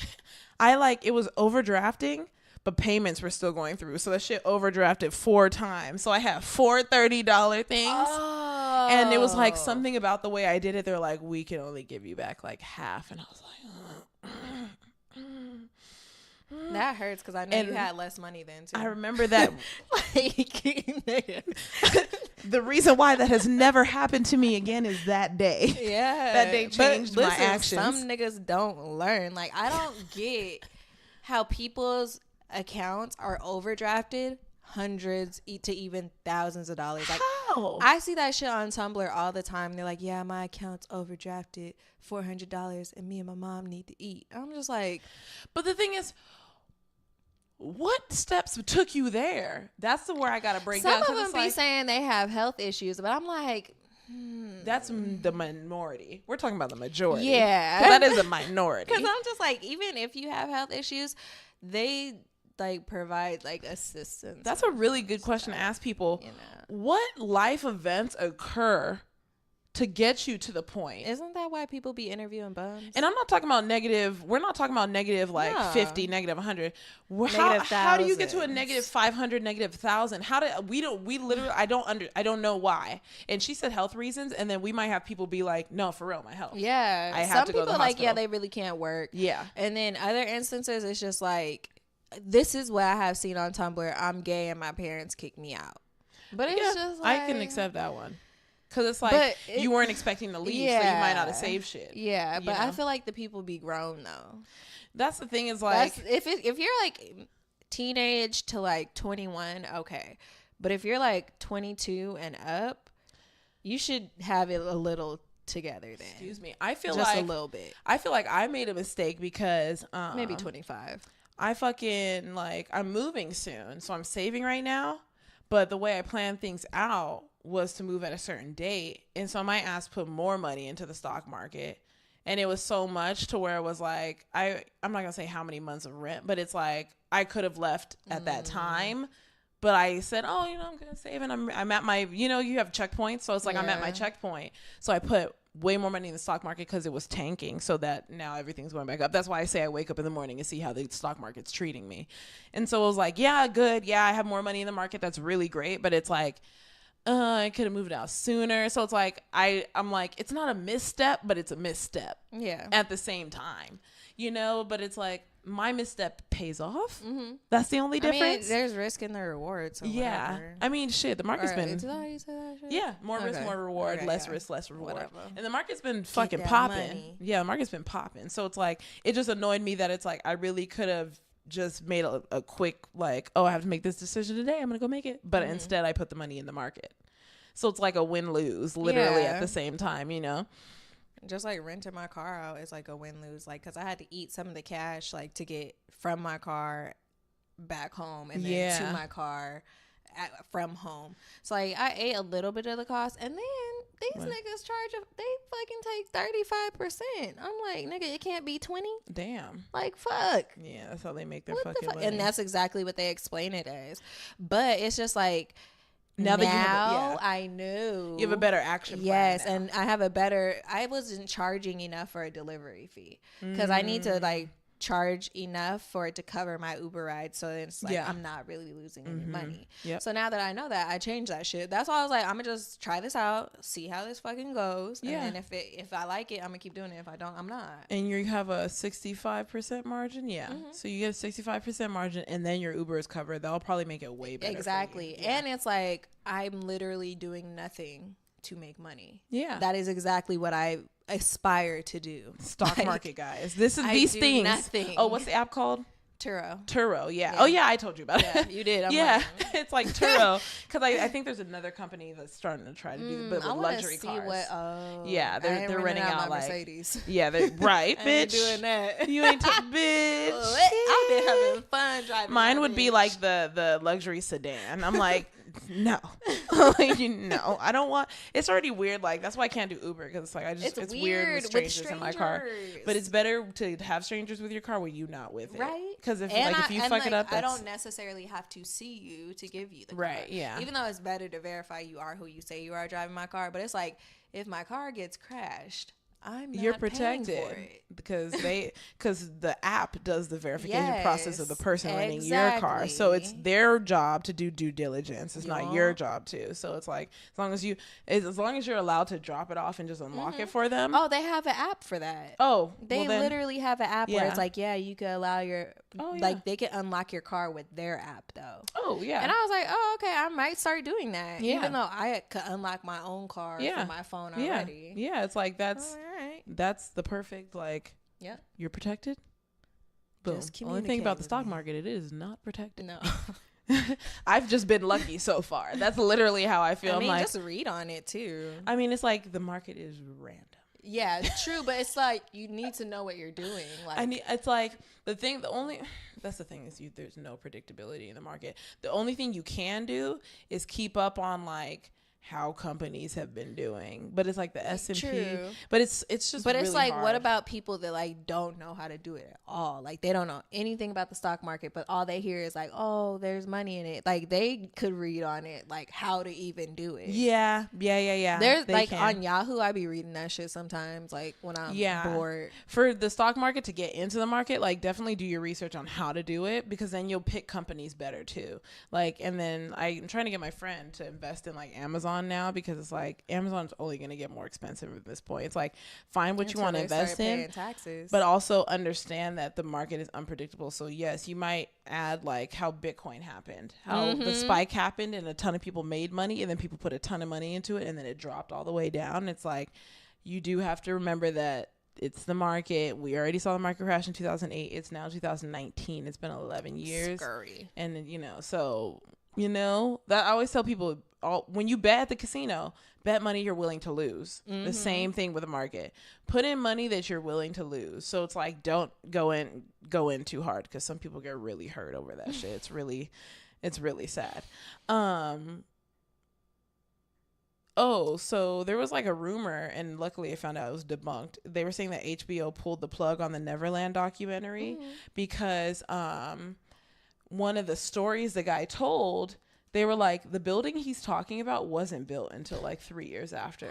it was overdrafting, but payments were still going through. So that shit overdrafted 4 times. So I had 4 $30 things. Oh. And it was like something about the way I did it. They're like, we can only give you back like half. And I was like, that hurts because I know you had less money then too. I remember that. The reason why that has never happened to me again is that day. Yeah. That day changed my actions. Some niggas don't learn. Like, I don't get how people's accounts are overdrafted hundreds to even thousands of dollars. Like, how? I see that shit on Tumblr all the time. They're like, yeah, my account's overdrafted $400 and me and my mom need to eat. I'm just like, but the thing is, what steps took you there? That's where I gotta break down. Some of them be saying they have health issues, but I'm like, that's the minority. We're talking about the majority. Yeah, that is a minority. Because I'm just like, even if you have health issues, they like provide like assistance. That's a really good question to ask people. You know, what life events occur to get you to the point? Isn't that why people be interviewing bums? And I'm not talking about negative. We're not talking about negative like 50, negative 100. How do you get to a negative 500, negative 1,000? We literally, I don't know why. And she said health reasons, and then we might have people be like, no, for real, my health. Yeah. I have to go to the hospital. Yeah, they really can't work. Yeah. And then other instances, it's just like, this is what I have seen on Tumblr. I'm gay and my parents kicked me out. But it's just like, I can accept that one. Because it's like, you weren't expecting to leave, so you might not have saved shit. Yeah, but I feel like the people be grown, though. That's the thing is like... If you're like teenage to like 21, okay. But if you're like 22 and up, you should have it a little together then. Excuse me. I feel just a little bit. I feel like I made a mistake because... maybe 25. I'm moving soon, so I'm saving right now. But the way I planned things out was to move at a certain date. And so my ass put more money into the stock market. And it was so much to where it was like, I'm not going to say how many months of rent, but it's like I could have left at that time. But I said, oh, you know, I'm going to save. And I'm at my, you know, you have checkpoints. So it's like I'm at my checkpoint. So I put way more money in the stock market because it was tanking, so that now everything's going back up. That's why I say I wake up in the morning and see how the stock market's treating me. And so it was like, yeah, good. Yeah, I have more money in the market. That's really great. But it's like, I could have moved out sooner. So it's like, I'm like, it's not a misstep, but it's a misstep. Yeah. At the same time, you know, but it's like my misstep pays off. Mm-hmm. That's the only difference. I mean, there's risk in the reward. So yeah. Whatever. I mean, shit, the market's been. Is that how you say that shit? Yeah. More risk, more reward. Less risk, less reward. Whatever. And the market's been fucking popping. Yeah. The market's been popping. So it's like, it just annoyed me that it's like, I really could have just made a quick, like, oh, I have to make this decision today. I'm going to go make it. But instead I put the money in the market. So it's like a win-lose literally at the same time, you know? Just like renting my car out is like a win-lose, like, because I had to eat some of the cash, like, to get from my car back home and then to my car from home. So like I ate a little bit of the cost, and then these niggas they fucking take 35%. I'm like, nigga, it can't be 20. Damn. Like, fuck. Yeah, that's how they make their fucking money. And that's exactly what they explain it as. But it's just like, Now I knew. You have a better action plan. Yes, and I wasn't charging enough for a delivery fee because I need to like charge enough for it to cover my Uber ride, so it's like I'm not really losing any money. Yep. So now that I know that, I changed that shit. That's why I was like, I'm gonna just try this out, see how this fucking goes, and then if I like it, I'm gonna keep doing it. If I don't, I'm not. And you have a 65% margin, so you get a 65% margin, and then your Uber is covered. That'll probably make it way better. Exactly, and it's like I'm literally doing nothing to make money. Yeah, that is exactly what I aspire to do. Stock market, guys. This is these things. Nothing. Oh, what's the app called? Turo. Yeah. Oh yeah, I told you about it. Yeah, you did. It's like Turo, because I think there's another company that's starting to try to do but with luxury cars. They're renting out like Mercedes. Yeah, they're right, bitch. I ain't doing that. You ain't bitch. I've been having fun driving. Mine would be like the luxury sedan. I'm like, no, no, I don't want. It's already weird. Like, that's why I can't do Uber, because it's like it's weird with strangers in my car. But it's better to have strangers with your car when you not with it, right? Because if you fuck it up, I don't necessarily have to see you to give you the car. Right. Yeah. Even though it's better to verify you are who you say you are driving my car, but it's like, if my car gets crashed, you're protected because the app does the verification process of the person renting your car. So it's their job to do due diligence. It's not your job to. So it's like, as long as you're allowed to drop it off and just unlock it for them. Oh, they have an app for that. Oh, they literally have an app where it's like, you can allow like they can unlock your car with their app though. Oh yeah. And I was like, oh okay, I might start doing that. Yeah. Even though I could unlock my own car from my phone already. Yeah, it's like that's the perfect, like, you're protected. Boom. Only thing about the stock market, it is not protected. No. I've just been lucky so far. That's literally how I feel. I mean, just read on it too. I mean, it's like the market is random. Yeah, true, but it's like you need to know what you're doing. Like, it's like that's the thing is there's no predictability in the market. The only thing you can do is keep up on like how companies have been doing, but it's like the S&P. But it's just. But it's really like, hard. what about people that like don't know how to do it at all? Like, they don't know anything about the stock market, but all they hear is like, oh, there's money in it. Like, they could read on it like how to even do it. Yeah. There's like on Yahoo, I be reading that shit sometimes, like when I'm bored. For the stock market to get into the market, like, definitely do your research on how to do it, because then you'll pick companies better too. Like, and then I'm trying to get my friend to invest in like Amazon now, because it's like Amazon's only going to get more expensive at this point. It's like, find what you want to invest in, taxes. But also understand that the market is unpredictable. So yes, you might add like how Bitcoin happened, how the spike happened and a ton of people made money, and then people put a ton of money into it and then it dropped all the way down. It's like, you do have to remember that it's the market. We already saw the market crash in 2008. It's now 2019. It's been 11 years. Scurry. And that I always tell people, when you bet at the casino, bet money you're willing to lose. The same thing with the market. Put in money that you're willing to lose. So it's like, don't go in too hard, because some people get really hurt over that shit. It's really, It's really sad. So there was like a rumor, and luckily I found out it was debunked. They were saying that HBO pulled the plug on the Neverland documentary because one of the stories the guy told, they were like, the building he's talking about wasn't built until like 3 years after.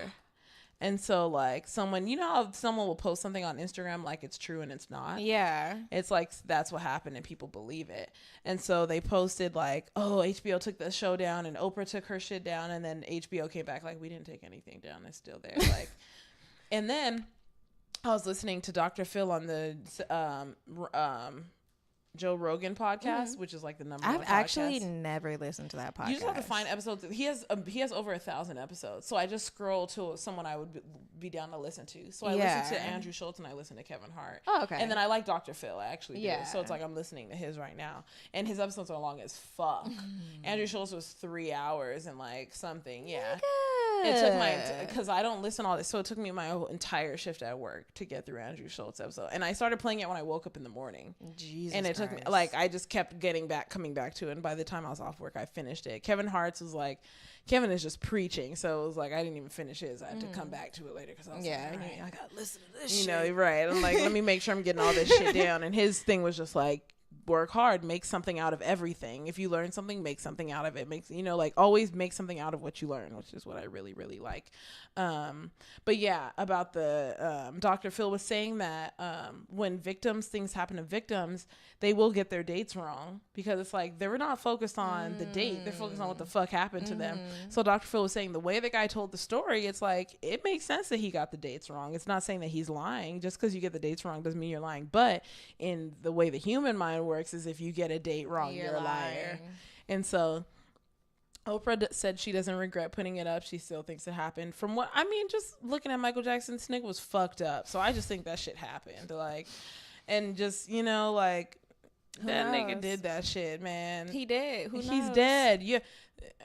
And so, like, someone, you know how someone will post something on Instagram like it's true and it's not? Yeah. It's like, that's what happened and people believe it. And so they posted like, oh, HBO took the show down and Oprah took her shit down. And then HBO came back like, we didn't take anything down. It's still there. Like, and then I was listening to Dr. Phil on the Joe Rogan podcast, which is like the number one podcast. I've actually never listened to that podcast. You just have to find episodes. He has over 1,000 episodes. So I just scroll to someone I would be down to listen to. So I listen to Andrew Schultz and I listen to Kevin Hart. Oh, okay. And then I like Dr. Phil. I actually do. So it's like I'm listening to his right now. And his episodes are long as fuck. Andrew Schultz was 3 hours and like something. Yeah. It took because I don't listen all this. So it took me my whole entire shift at work to get through Andrew Schultz episode. And I started playing it when I woke up in the morning. Jesus And it took me, like, I just kept coming back to it. And by the time I was off work, I finished it. Kevin Hart's was like, Kevin is just preaching. So it was like, I didn't even finish his. I had to come back to it later because I was like, I got to listen to this shit. You know, right. I'm like, let me make sure I'm getting all this shit down. And his thing was just like, work hard, make something out of everything. If you learn something, make something out of it. Makes, you know, like always make something out of what you learn, which is what I really, really like. But yeah, about the Dr. Phil was saying that when things happen to victims, they will get their dates wrong because it's like they're not focused on the date, they're focused on what the fuck happened to them. So Dr. Phil was saying the way the guy told the story, it's like it makes sense that he got the dates wrong. It's not saying that he's lying. Just because you get the dates wrong doesn't mean you're lying. But in the way the human mind works is if you get a date wrong, you're a liar. And so Oprah said she doesn't regret putting it up. She still thinks it happened. From what I mean, just looking at Michael Jackson's nigga was fucked up. So I just think that shit happened. Like, and just, you know, like that nigga did that shit, man. He did. Who knows? He's dead. Yeah,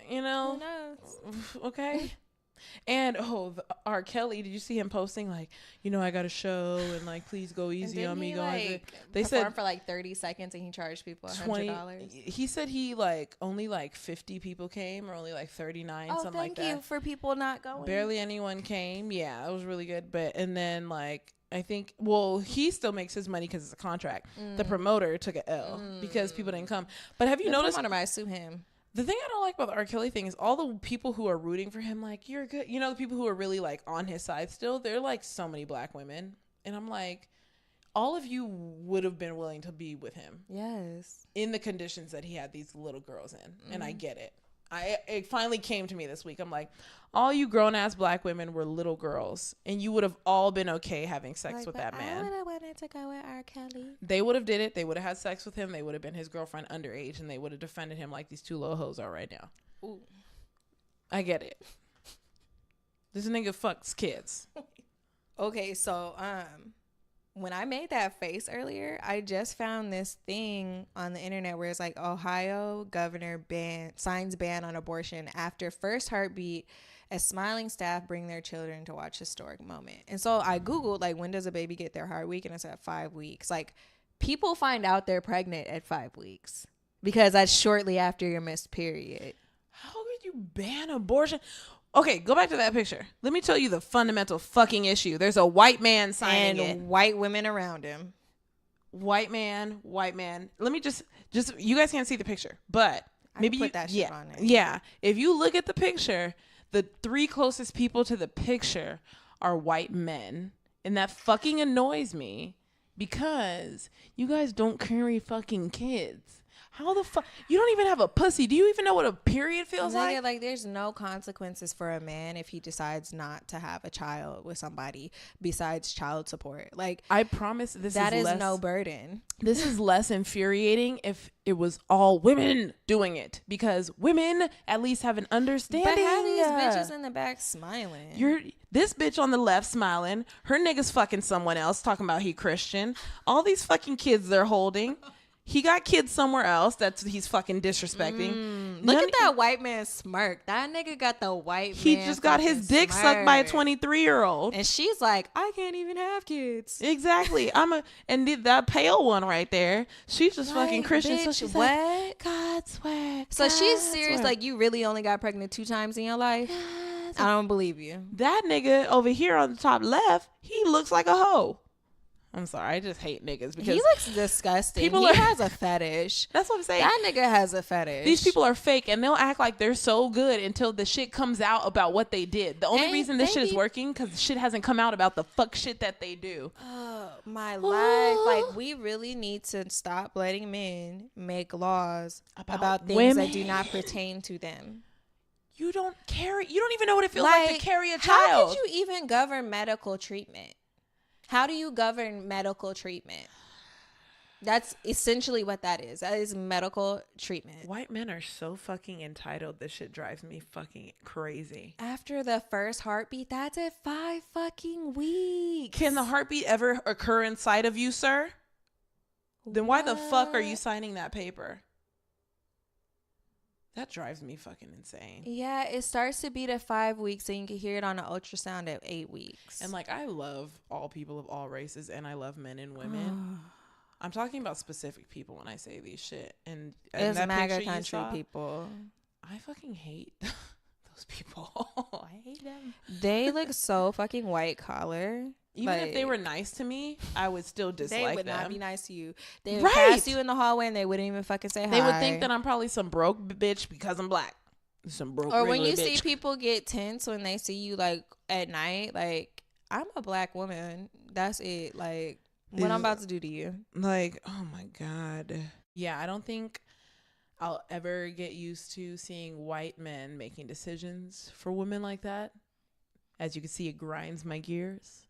you know. Who knows? Okay. And R. Kelly, did you see him posting like, you know, I got a show and like, please go easy on me. They said for like 30 seconds and he charged people $100. He said he like only like 50 people came or only like 39, something like that. Thank you for people not going. Barely anyone came. Yeah, it was really good. But and then like I think, he still makes his money because it's a contract. The promoter took an L because people didn't come. But have you noticed? The promoter might sue him. The thing I don't like about the R. Kelly thing is all the people who are rooting for him, like, you're good. You know, the people who are really, like, on his side still, they're, like, so many black women. And I'm like, all of you would have been willing to be with him. Yes. In the conditions that he had these little girls in. And I get it. It finally came to me this week. I'm like, all you grown-ass black women were little girls. And you would have all been okay having sex with that man. I would have wanted to go with R. Kelly. They would have did it. They would have had sex with him. They would have been his girlfriend underage. And they would have defended him like these two little hoes are right now. Ooh. I get it. This nigga fucks kids. Okay, so when I made that face earlier, I just found this thing on the internet where it's like Ohio governor signs ban on abortion after first heartbeat as smiling staff bring their children to watch historic moment. And so I Googled, like, when does a baby get their heart week? And it's at 5 weeks. Like, people find out they're pregnant at 5 weeks because that's shortly after your missed period. How could you ban abortion? Okay, go back to that picture. Let me tell you the fundamental fucking issue. There's a white man signing it. And white women around him. White man. Let me just you guys can't see the picture, but maybe put that shit on there. Yeah. If you look at the picture, the 3 closest people to the picture are white men. And that fucking annoys me because you guys don't carry fucking kids. How the fuck? You don't even have a pussy. Do you even know what a period feels like? Like, there's no consequences for a man if he decides not to have a child with somebody besides child support. Like, I promise that is no burden. This is less infuriating if it was all women doing it, because women at least have an understanding. But have these bitches in the back smiling. This bitch on the left smiling. Her nigga's fucking someone else talking about he Christian. All these fucking kids they're holding. He got kids somewhere else. He's fucking disrespecting. Look at that white man smirk. That nigga got the white He man. just got his dick sucked by a 23-year-old. And she's like, I can't even have kids. Exactly. That pale one right there, she's just fucking Christian. Bitch, so she's what? like, God swear. So God she's serious. swear. Like, you really only got pregnant 2 times in your life? I don't believe you. That nigga over here on the top left, he looks like a hoe. I'm sorry, I just hate niggas because he looks disgusting. He has a fetish. That's what I'm saying. That nigga has a fetish. These people are fake, and they'll act like they're so good until the shit comes out about what they did. The only reason this shit is working because shit hasn't come out about the fuck shit that they do. Oh my life! Like, we really need to stop letting men make laws about things women. that do not pertain to them. You don't even know what it feels like to carry a child. How could you even govern medical treatment? How do you govern medical treatment? That's essentially what that is. That is medical treatment. White men are so fucking entitled. This shit drives me fucking crazy. After the first heartbeat, that's at 5 fucking weeks. Can the heartbeat ever occur inside of you, sir? Then why the fuck are you signing that paper? That drives me fucking insane. Yeah, it starts to beat at 5 weeks, and you can hear it on an ultrasound at 8 weeks. And like, I love all people of all races, and I love men and women. I'm talking about specific people when I say these shit. And it's that MAGA country people. I fucking hate those people. I hate them. They look so fucking white collar. Even if they were nice to me, I would still dislike them. They would not be nice to you. They would pass you in the hallway and they wouldn't even fucking say hi. They would think that I'm probably some broke bitch because I'm black. Some broke Or when you bitch. see people get tense when they see you like at night, like, I'm a black woman. That's it. Like, what I'm about to do to you. Like, oh my God. Yeah, I don't think I'll ever get used to seeing white men making decisions for women like that. As you can see, it grinds my gears.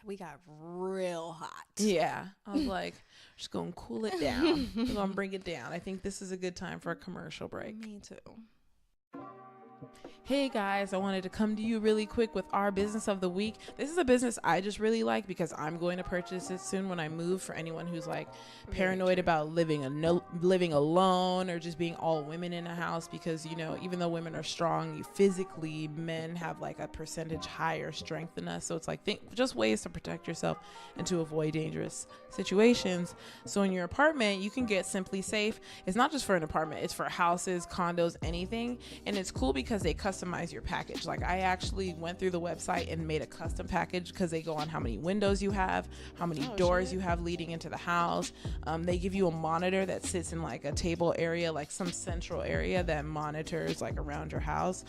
We got real hot. Yeah. I was like, just going to cool it down. We're going to bring it down. I think this is a good time for a commercial break. Me too. Hey guys, I wanted to come to you really quick with our business of the week. This is a business I just really like because I'm going to purchase it soon when I move. For anyone who's like paranoid about living alone or just being all women in a house, because, you know, even though women are strong, physically men have like a percentage higher strength than us. So it's like just ways to protect yourself and to avoid dangerous situations. So in your apartment, you can get Simpli Safe. It's not just for an apartment, it's for houses, condos, anything. And it's cool because they customize your package. Like, I actually went through the website and made a custom package because they go on how many windows you have, how many doors you have leading into the house. They give you a monitor that sits in like a table area, like some central area that monitors like around your house.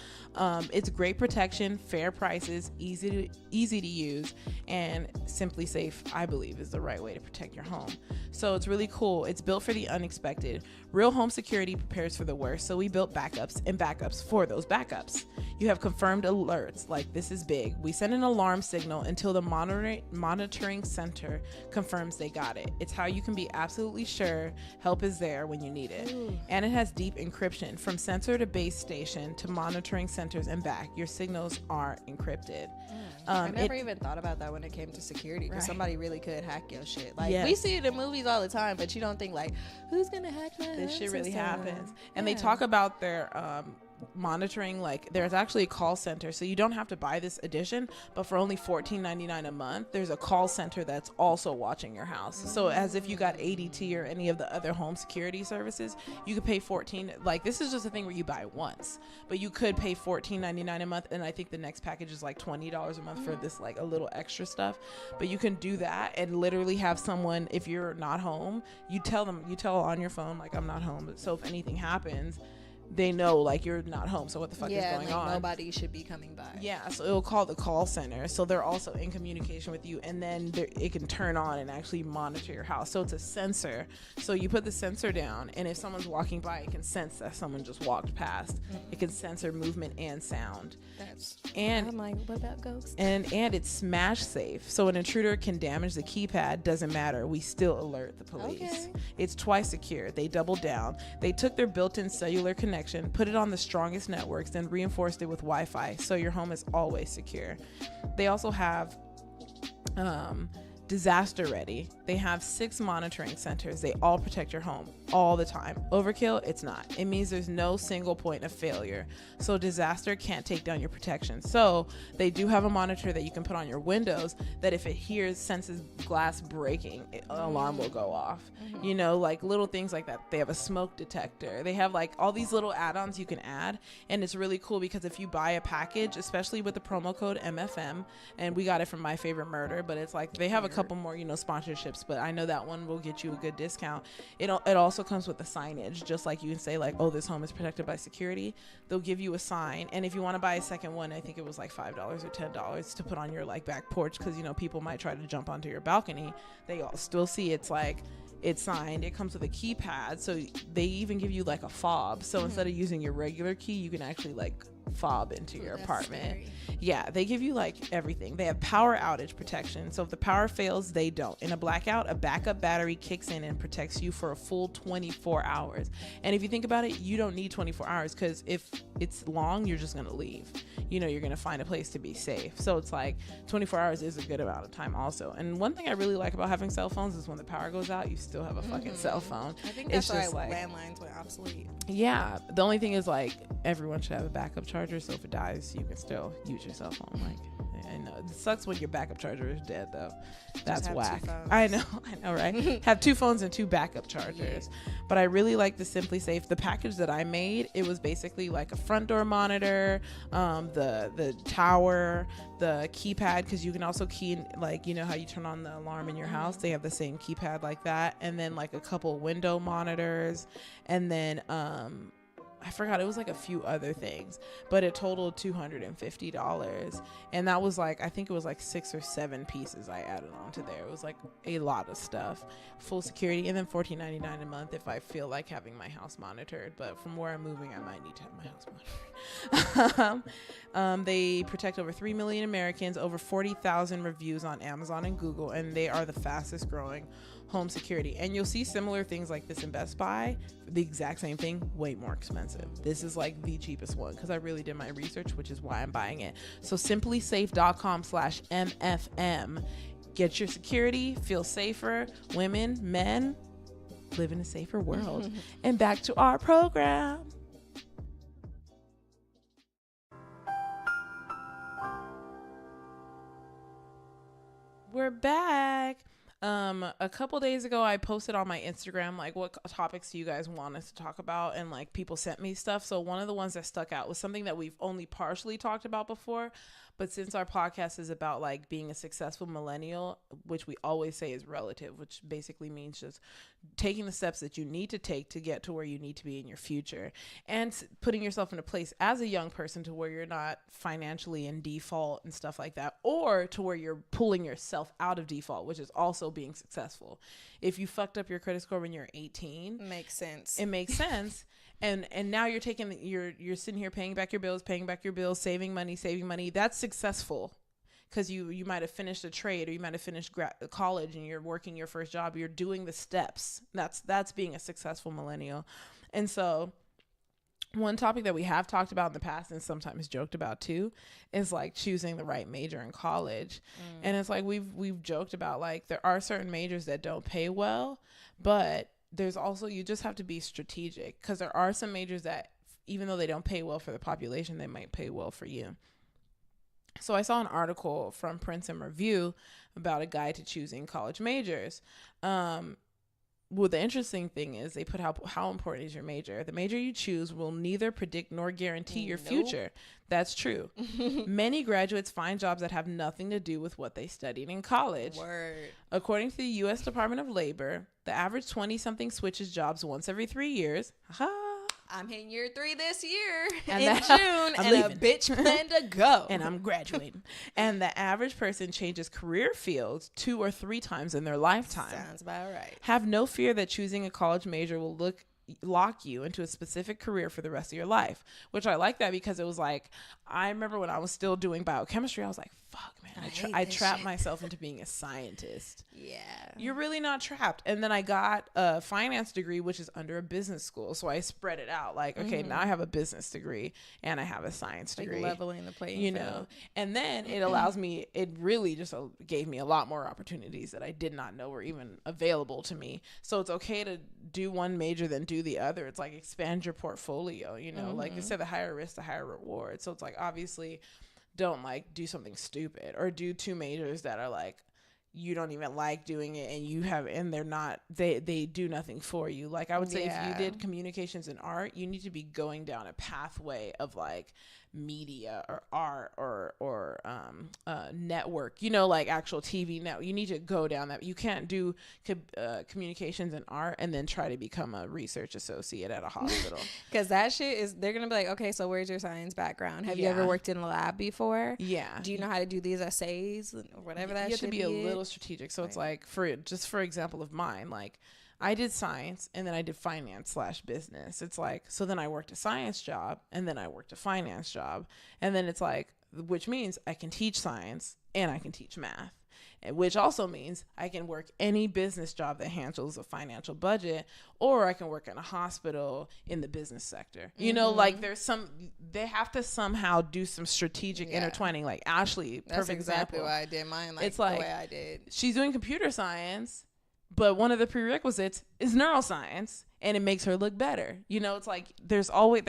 It's great protection, fair prices, easy to use, and Simpli Safe, I believe, is the right way to protect your home. So it's really cool. It's built for the unexpected. Real home security prepares for the worst, so we built backups and backups for those backups. You have confirmed alerts, like this is big. We send an alarm signal until the monitoring center confirms they got it. It's how you can be absolutely sure help is there when you need it. And it has deep encryption from sensor to base station to monitoring centers and back. Your signals are encrypted. I never even thought about that when it came to security, because somebody really could hack your shit. Like, yes. We see it in movies all the time, but you don't think like, who's gonna hack my this shit really system? happens. And they talk about their monitoring, like there's actually a call center, so you don't have to buy this edition, but for only $14.99 a month there's a call center that's also watching your house. So as if you got ADT or any of the other home security services, you could pay $14. Like, this is just a thing where you buy once, but you could pay $14.99 a month, and I think the next package is like $20 a month for this like a little extra stuff. But you can do that and literally have someone, if you're not home, you tell on your phone like, I'm not home, so if anything happens, they know like you're not home, so what the fuck is going on? Nobody should be coming by. Yeah, so it'll call the call center, so they're also in communication with you, and then it can turn on and actually monitor your house. So it's a sensor, so you put the sensor down, and if someone's walking by, it can sense that someone just walked past. It can censor movement and sound. I'm like, what about ghosts? And it's smash safe, so an intruder can damage the keypad, doesn't matter, we still alert the police. Okay. It's twice secure. They doubled down. They took their built-in cellular connection, put it on the strongest networks, then reinforced it with Wi-Fi, so your home is always secure. They also have disaster ready. They have 6 monitoring centers. They all protect your home all the time. Overkill, it's not. It means there's no single point of failure. So disaster can't take down your protection. So they do have a monitor that you can put on your windows that if it senses glass breaking, an alarm will go off. You know, like little things like that. They have a smoke detector. They have like all these little add-ons you can add. And it's really cool because if you buy a package, especially with the promo code MFM, and we got it from My Favorite Murder, but it's like they have a couple more, you know, sponsorships, but I know that one will get you a good discount. It also comes with the signage, just like you can say like, oh, this home is protected by security. They'll give you a sign, and if you want to buy a second one, I think it was like $5 or $10 to put on your like back porch, because you know people might try to jump onto your balcony. They all still see it's like it's signed. It comes with a keypad, so they even give you like a fob, so instead of using your regular key, you can actually like fob into your apartment. Scary. Yeah, they give you like everything. They have power outage protection, so if the power fails, they don't. In a blackout, a backup battery kicks in and protects you for a full 24 hours. And if you think about it, you don't need 24 hours, because if it's long, you're just gonna leave. You know, you're gonna find a place to be safe. So it's like 24 hours is a good amount of time also. And one thing I really like about having cell phones is when the power goes out, you still have a fucking cell phone. I think that's why like, landlines went obsolete. Yeah, the only thing is like everyone should have a backup charger, so if it dies, you can still use your cell phone. Like, I know it sucks when your backup charger is dead though. That's whack. I know, right? Have 2 phones and 2 backup chargers. Yeah. But I really like the Simpli Safe. The package that I made, it was basically like a front door monitor, the tower, the keypad, because you can also key in, like, you know how you turn on the alarm in your house, they have the same keypad like that, and then like a couple window monitors, and then I forgot, it was like a few other things, but it totaled $250, and that was like, I think it was like 6 or 7 pieces I added onto there. It was like a lot of stuff, full security, and then $14.99 a month if I feel like having my house monitored. But from where I'm moving, I might need to have my house monitored. They protect over 3 million Americans, over 40,000 reviews on Amazon and Google, and they are the fastest growing home security. And you'll see similar things like this in Best Buy, the exact same thing, way more expensive. This is like the cheapest one because I really did my research, which is why I'm buying it. So simplisafe.com/MFM. Get your security, feel safer. Women, men, live in a safer world. And back to our program. We're back. A couple days ago, I posted on my Instagram, like, what topics do you guys want us to talk about? And like, people sent me stuff. So one of the ones that stuck out was something that we've only partially talked about before. But since our podcast is about like being a successful millennial, which we always say is relative, which basically means just taking the steps that you need to take to get to where you need to be in your future, and putting yourself in a place as a young person to where you're not financially in default and stuff like that, or to where you're pulling yourself out of default, which is also being successful. If you fucked up your credit score when you're 18, makes sense. It makes sense. And now you're you're sitting here paying back your bills, saving money. That's successful, because you might have finished a trade, or you might have finished college and you're working your first job. You're doing the steps. That's being a successful millennial. And so one topic that we have talked about in the past and sometimes joked about too is like choosing the right major in college. And it's like we've joked about, like, there are certain majors that don't pay well, but there's also, you just have to be strategic, because there are some majors that, even though they don't pay well for the population, they might pay well for you. So I saw an article from Princeton Review about a guide to choosing college majors. Well, the interesting thing is they put how important is your major. The major you choose will neither predict nor guarantee your future. That's true. Many graduates find jobs that have nothing to do with what they studied in college. Word. According to the U.S. Department of Labor, the average 20-something switches jobs once every 3 years. I'm hitting year 3 this year and in June, and leaving. A bitch plan to go. And I'm graduating. And the average person changes career fields 2 or 3 times in their lifetime. Sounds about right. Have no fear that choosing a college major will lock you into a specific career for the rest of your life, which I like that, because it was like, I remember when I was still doing biochemistry, I was like, fuck, man, I trapped myself into being a scientist. Yeah. You're really not trapped. And then I got a finance degree, which is under a business school. So I spread it out. Like, okay, now I have a business degree and I have a science degree. Leveling the playing field. And then it allows me, it really just gave me a lot more opportunities that I did not know were even available to me. So it's okay to do one major than do the other. It's like expand your portfolio, like you said, the higher risk, the higher reward. So it's like, obviously, don't like do something stupid or do two majors that are like you don't even like doing it and they're not they do nothing for you. Like I would say if you did communications and art, you need to be going down a pathway of like media or art or network, like actual TV network. You need to go down that. You can't do communications and art and then try to become a research associate at a hospital. Because that shit is, they're gonna be like, okay, so where's your science background? Have you ever worked in a lab before? Yeah. Do you know how to do these essays or whatever that shit? You have to be a little strategic. So it's like, for example of mine, like I did science and then I did finance / business. It's like, so then I worked a science job and then I worked a finance job. And then it's like, which means I can teach science and I can teach math, which also means I can work any business job that handles a financial budget, or I can work in a hospital in the business sector. Like they have to somehow do some strategic intertwining. Like Ashley, that's exactly why I did mine. Like it's like the way I did. She's doing computer science, but one of the prerequisites is neuroscience, and it makes her look better. It's like there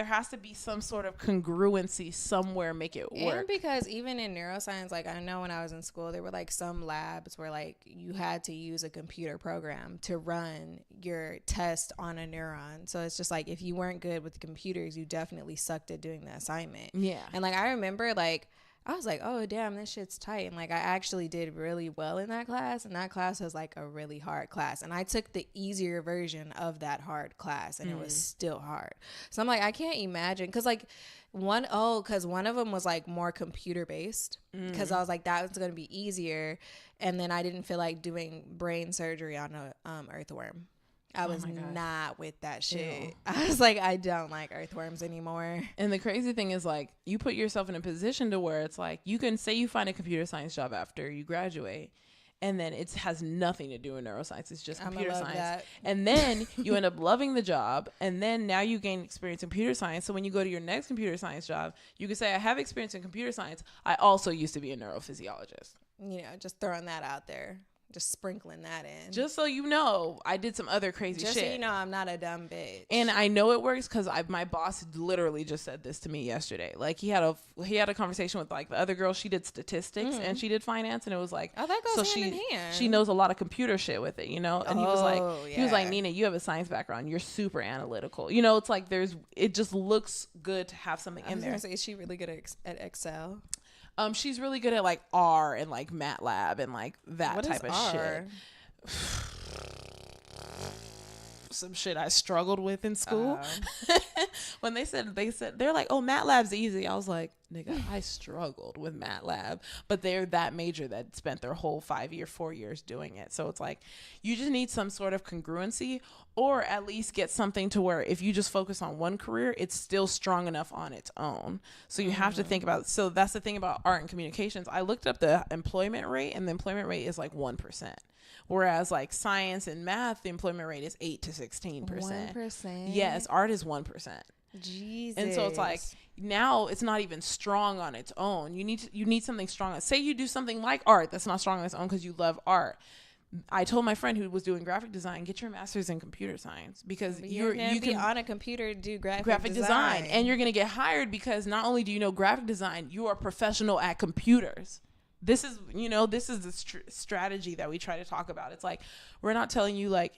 has to be some sort of congruency somewhere, make it work. And because even in neuroscience, like I know when I was in school, there were like some labs where like you had to use a computer program to run your test on a neuron. So it's just like if you weren't good with computers, you definitely sucked at doing the assignment. Yeah. And like I remember like I was like, oh, damn, this shit's tight. And like, I actually did really well in that class. And that class was like a really hard class. And I took the easier version of that hard class and it was still hard. So I'm like, I can't imagine. Cause like one of them was like more computer based. Cause I was like, that was going to be easier. And then I didn't feel like doing brain surgery on a earthworm. I was not with that shit. Ew. I was like, I don't like earthworms anymore. And the crazy thing is like you put yourself in a position to where it's like you can say you find a computer science job after you graduate and then it has nothing to do with neuroscience. It's just computer science. That. And then you end up loving the job and then now you gain experience in computer science. So when you go to your next computer science job, you can say I have experience in computer science. I also used to be a neurophysiologist. Just throwing that out there. Just sprinkling that in. Just so you know, I did some other crazy shit. Just so you know, I'm not a dumb bitch. And I know it works because my boss literally just said this to me yesterday. Like he had a conversation with like the other girl. She did statistics and she did finance, and it was like, oh, that goes hand in hand. She knows a lot of computer shit with it, And he was like, Nina, you have a science background. You're super analytical. It's like it just looks good to have something in there. Is she really good at Excel? She's really good at like R and like MATLAB and like that type of shit. Some shit I struggled with in school. When they're like, oh, MATLAB's easy. I was like, nigga, I struggled with MATLAB, but they're that major that spent their whole 4 years doing it. So it's like, you just need some sort of congruency, or at least get something to where if you just focus on one career, it's still strong enough on its own. So you have to think about, so that's the thing about art and communications. I looked up the employment rate and the employment rate is like 1%. Whereas like science and math, the employment rate is 8 to 16%. 1%. Yes, art is 1%. Jesus. And so it's like now it's not even strong on its own. You need something strong. Say you do something like art that's not strong on its own because you love art. I told my friend who was doing graphic design, get your master's in computer science because you can be on a computer do graphic design, and you're gonna get hired because not only do you know graphic design, you are a professional at computers. This is the strategy that we try to talk about. It's like, we're not telling you like,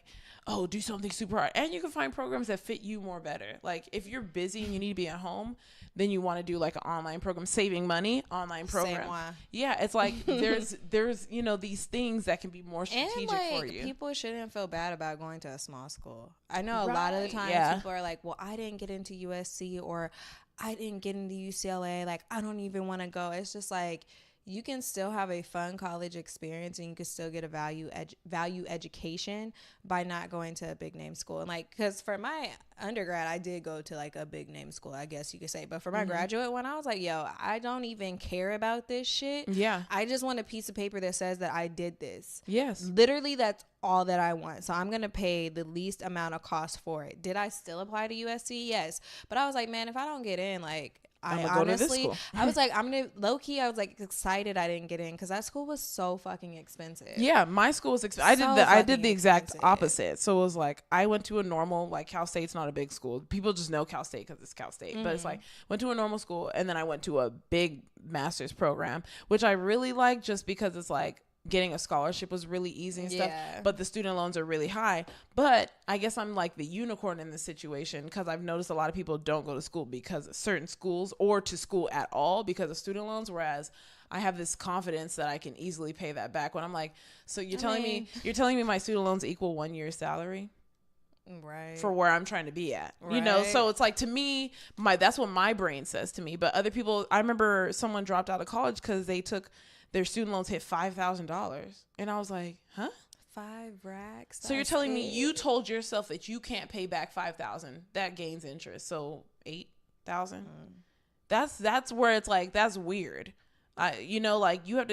oh, do something super hard. And you can find programs that fit you more better. Like if you're busy and you need to be at home, then you want to do like an online program, saving money, online program. Yeah, it's like there's these things that can be more strategic for you. People shouldn't feel bad about going to a small school. I know a lot of the times people are like, well, I didn't get into USC or I didn't get into UCLA. Like, I don't even want to go. It's just like, you can still have a fun college experience and you can still get a value education by not going to a big name school. And like, because for my undergrad, I did go to like a big name school, I guess you could say. But for my graduate one, I was like, yo, I don't even care about this shit. Yeah. I just want a piece of paper that says that I did this. Yes. Literally, that's all that I want. So I'm going to pay the least amount of cost for it. Did I still apply to USC? Yes. But I was like, man, if I don't get in, like, I honestly, I was like, I'm gonna low key. I was like excited I didn't get in because that school was so fucking expensive. Yeah, my school was expensive. I did the exact opposite. So it was like I went to a normal, like Cal State's not a big school. People just know Cal State because it's Cal State. But it's like went to a normal school and then I went to a big master's program, which I really like just because it's like getting a scholarship was really easy and stuff, but the student loans are really high. But I guess I'm like the unicorn in this situation because I've noticed a lot of people don't go to school because of certain schools or to school at all because of student loans, whereas I have this confidence that I can easily pay that back. When I'm like, so you're telling me my student loans equal 1 year's salary? Right. For where I'm trying to be at, you know? So it's like, to me, that's what my brain says to me. But other people, I remember someone dropped out of college because they took their student loans hit $5,000. And I was like, huh? 5 racks. So you're telling me you told yourself that you can't pay back $5,000. That gains interest. So $8,000. That's where it's like, that's weird. You know, like you have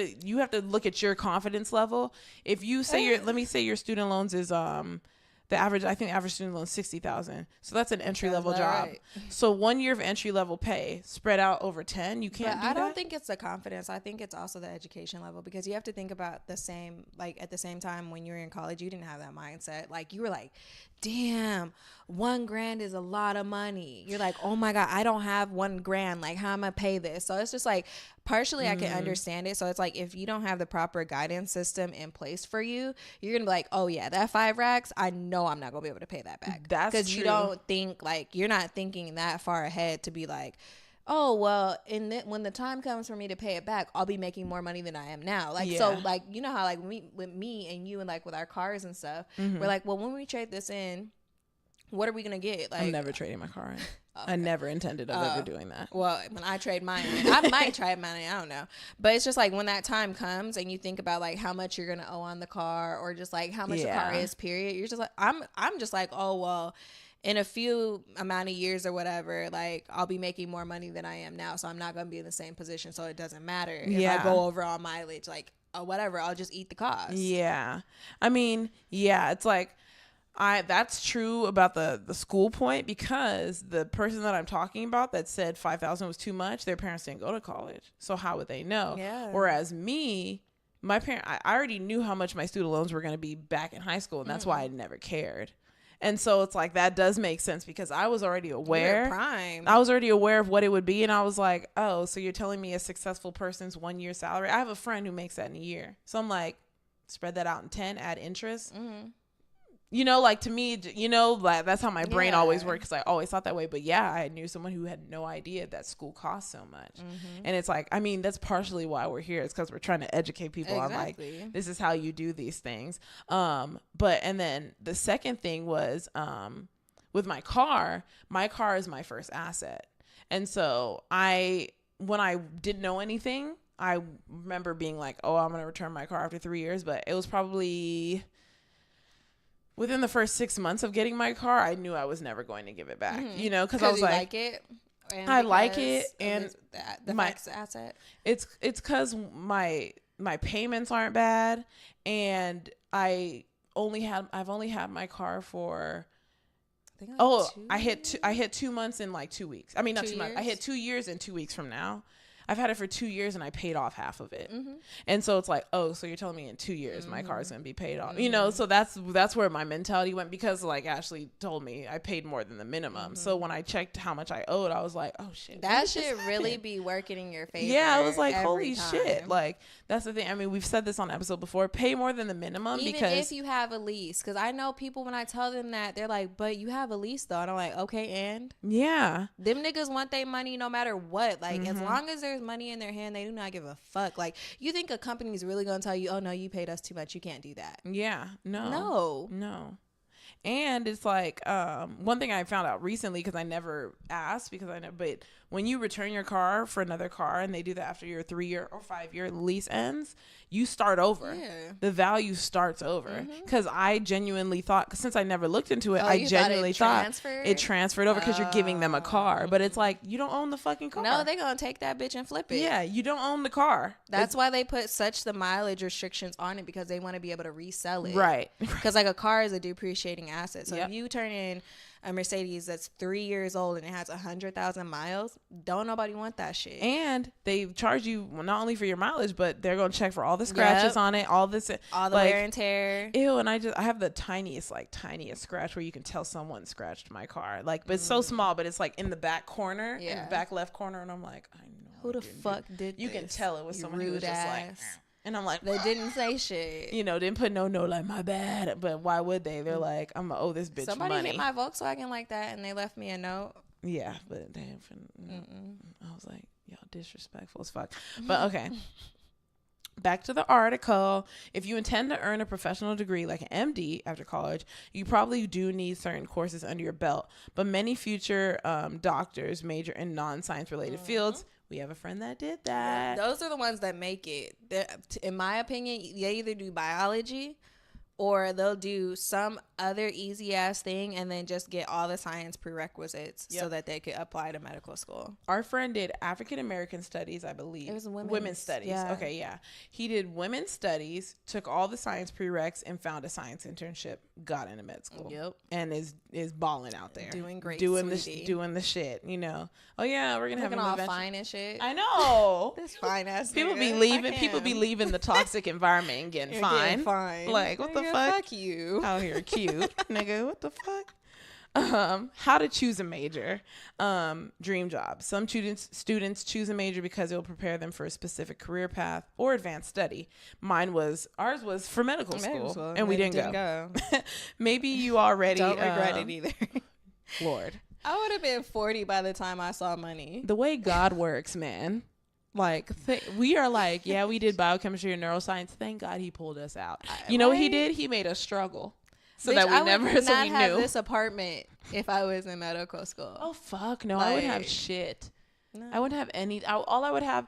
to look at your confidence level. If you say let me say your student loans is the average student loan is $60,000. So that's an entry level job. Right. So 1 year of entry level pay spread out over 10, you can't do that. I don't think it's the confidence. I think it's also the education level because you have to think about the same, like at the same time when you were in college, you didn't have that mindset. Like you were like, damn, $1,000 is a lot of money. You're like, oh my God, I don't have $1,000. Like how am I gonna pay this? So it's just like, partially I can understand it. So it's like, if you don't have the proper guidance system in place for you, you're going to be like, oh yeah, that 5 racks, I know I'm not going to be able to pay that back. That's true. Because you don't think like, you're not thinking that far ahead to be like, oh, well, when the time comes for me to pay it back, I'll be making more money than I am now. Like, so like, you know how like with me and you and like with our cars and stuff, we're like, well, when we trade this in, what are we going to get? Like, I'm never trading my car in. Okay. I never intended of ever doing that. Well, when I trade mine, I might trade mine. I don't know. But it's just like when that time comes and you think about like how much you're going to owe on the car or just like how much the car is, period. You're just like, I'm just like, oh, well, in a few amount of years or whatever, like I'll be making more money than I am now. So I'm not going to be in the same position. So it doesn't matter if I go over on mileage, like or whatever, I'll just eat the cost. Yeah. I mean, yeah, it's like, that's true about the school point because the person that I'm talking about that said 5,000 was too much, their parents didn't go to college. So how would they know? Yeah. Whereas me, I already knew how much my student loans were going to be back in high school. And that's why I never cared. And so it's like, that does make sense because I was already aware. I was already aware of what it would be. And I was like, oh, so you're telling me a successful person's 1 year salary? I have a friend who makes that in a year. So I'm like, spread that out in 10, add interest. You know, like to me, you know, like that's how my brain always worked because I always thought that way. But yeah, I knew someone who had no idea that school costs so much. And it's like, I mean, that's partially why we're here. It's because we're trying to educate people on like, this is how you do these things. And then the second thing was with my car is my first asset. And so when I didn't know anything, I remember being like, oh, I'm going to return my car after 3 years. But it was probably within the first 6 months of getting my car, I knew I was never going to give it back, you know, because I was like it. I like it. And the next asset. It's because my payments aren't bad. And I've only had my car for, I hit 2 months in like 2 weeks. I mean, not 2 months. I hit 2 years in 2 weeks from now. I've had it for 2 years and I paid off half of it. And so it's like, oh, so you're telling me in 2 years my car is going to be paid off, you know? So that's where my mentality went because like Ashley told me I paid more than the minimum. So when I checked how much I owed, I was like, oh shit. That should really be working in your favor. Yeah. I was like, holy shit. Like that's the thing. I mean, we've said this on episode before, pay more than the minimum. Even because if you have a lease, because I know people when I tell them that they're like, but you have a lease though. And I'm like, okay. And yeah, them niggas want their money no matter what. Like as long as there's money in their hand, they do not give a fuck. Like you think a company is really gonna tell you, oh no, you paid us too much, you can't do that? Yeah. No. And it's like, one thing I found out recently, because I never asked, but when you return your car for another car and they do that after your 3-year or 5-year lease ends, you start over. Yeah. The value starts over. Because I genuinely thought, since I never looked into it, I genuinely thought it transferred over because you're giving them a car. But it's like, you don't own the fucking car. No, they're going to take that bitch and flip it. Yeah, you don't own the car. That's why they put such the mileage restrictions on it, because they want to be able to resell it. Right. Because like a car is a depreciating asset. So if you turn in a Mercedes that's 3 years old and it has 100,000 miles, don't nobody want that shit. And they charge you not only for your mileage, but they're going to check for all the scratches on it, all the wear and tear. Ew, and I have the tiniest scratch where you can tell someone scratched my car. Like, but it's so small, but it's like in the back corner, in the back left corner, and I'm like, I know. Who the fuck did this? You can tell it was someone who was just like, and I'm like, they didn't say shit. You know, didn't put no note like, my bad. But why would they? They're like, I'm going to owe this bitch Somebody money. hit my Volkswagen like that and they left me a note. Yeah, but damn, I was like, y'all disrespectful as fuck. But okay. Back to the article. If you intend to earn a professional degree like an MD after college, you probably do need certain courses under your belt. But many future doctors major in non-science related fields. We have a friend that did that. Those are the ones that make it. In my opinion, they either do biology or they'll do some other easy ass thing and then just get all the science prerequisites so that they could apply to medical school. Our friend did African American studies, I believe. It was women's studies. Yeah. Okay, yeah. He did women's studies, took all the science prereqs, and found a science internship. Got into med school. Yep. And is balling out there, doing great, doing the shit. You know. Oh yeah, we're gonna have an all event. Fine and shit. I know. This fine ass. People be leaving. People be leaving the toxic environment and getting fine. Like what the fuck? Fuck you. Out here cute, nigga. What the fuck? How to choose a major. Dream job. Some students choose a major because it will prepare them for a specific career path or advanced study. Ours was for medical school, and we didn't go. Maybe you already don't regret it either. Lord, I would have been 40 by the time I saw money. The way God works, man. Like we are like, yeah, we did biochemistry and neuroscience. Thank God he pulled us out. You know what he did? He made us struggle. So that we I never would so not we have knew this apartment if I was in medical school. Oh fuck no, I wouldn't have shit. No. I wouldn't have any. All I would have.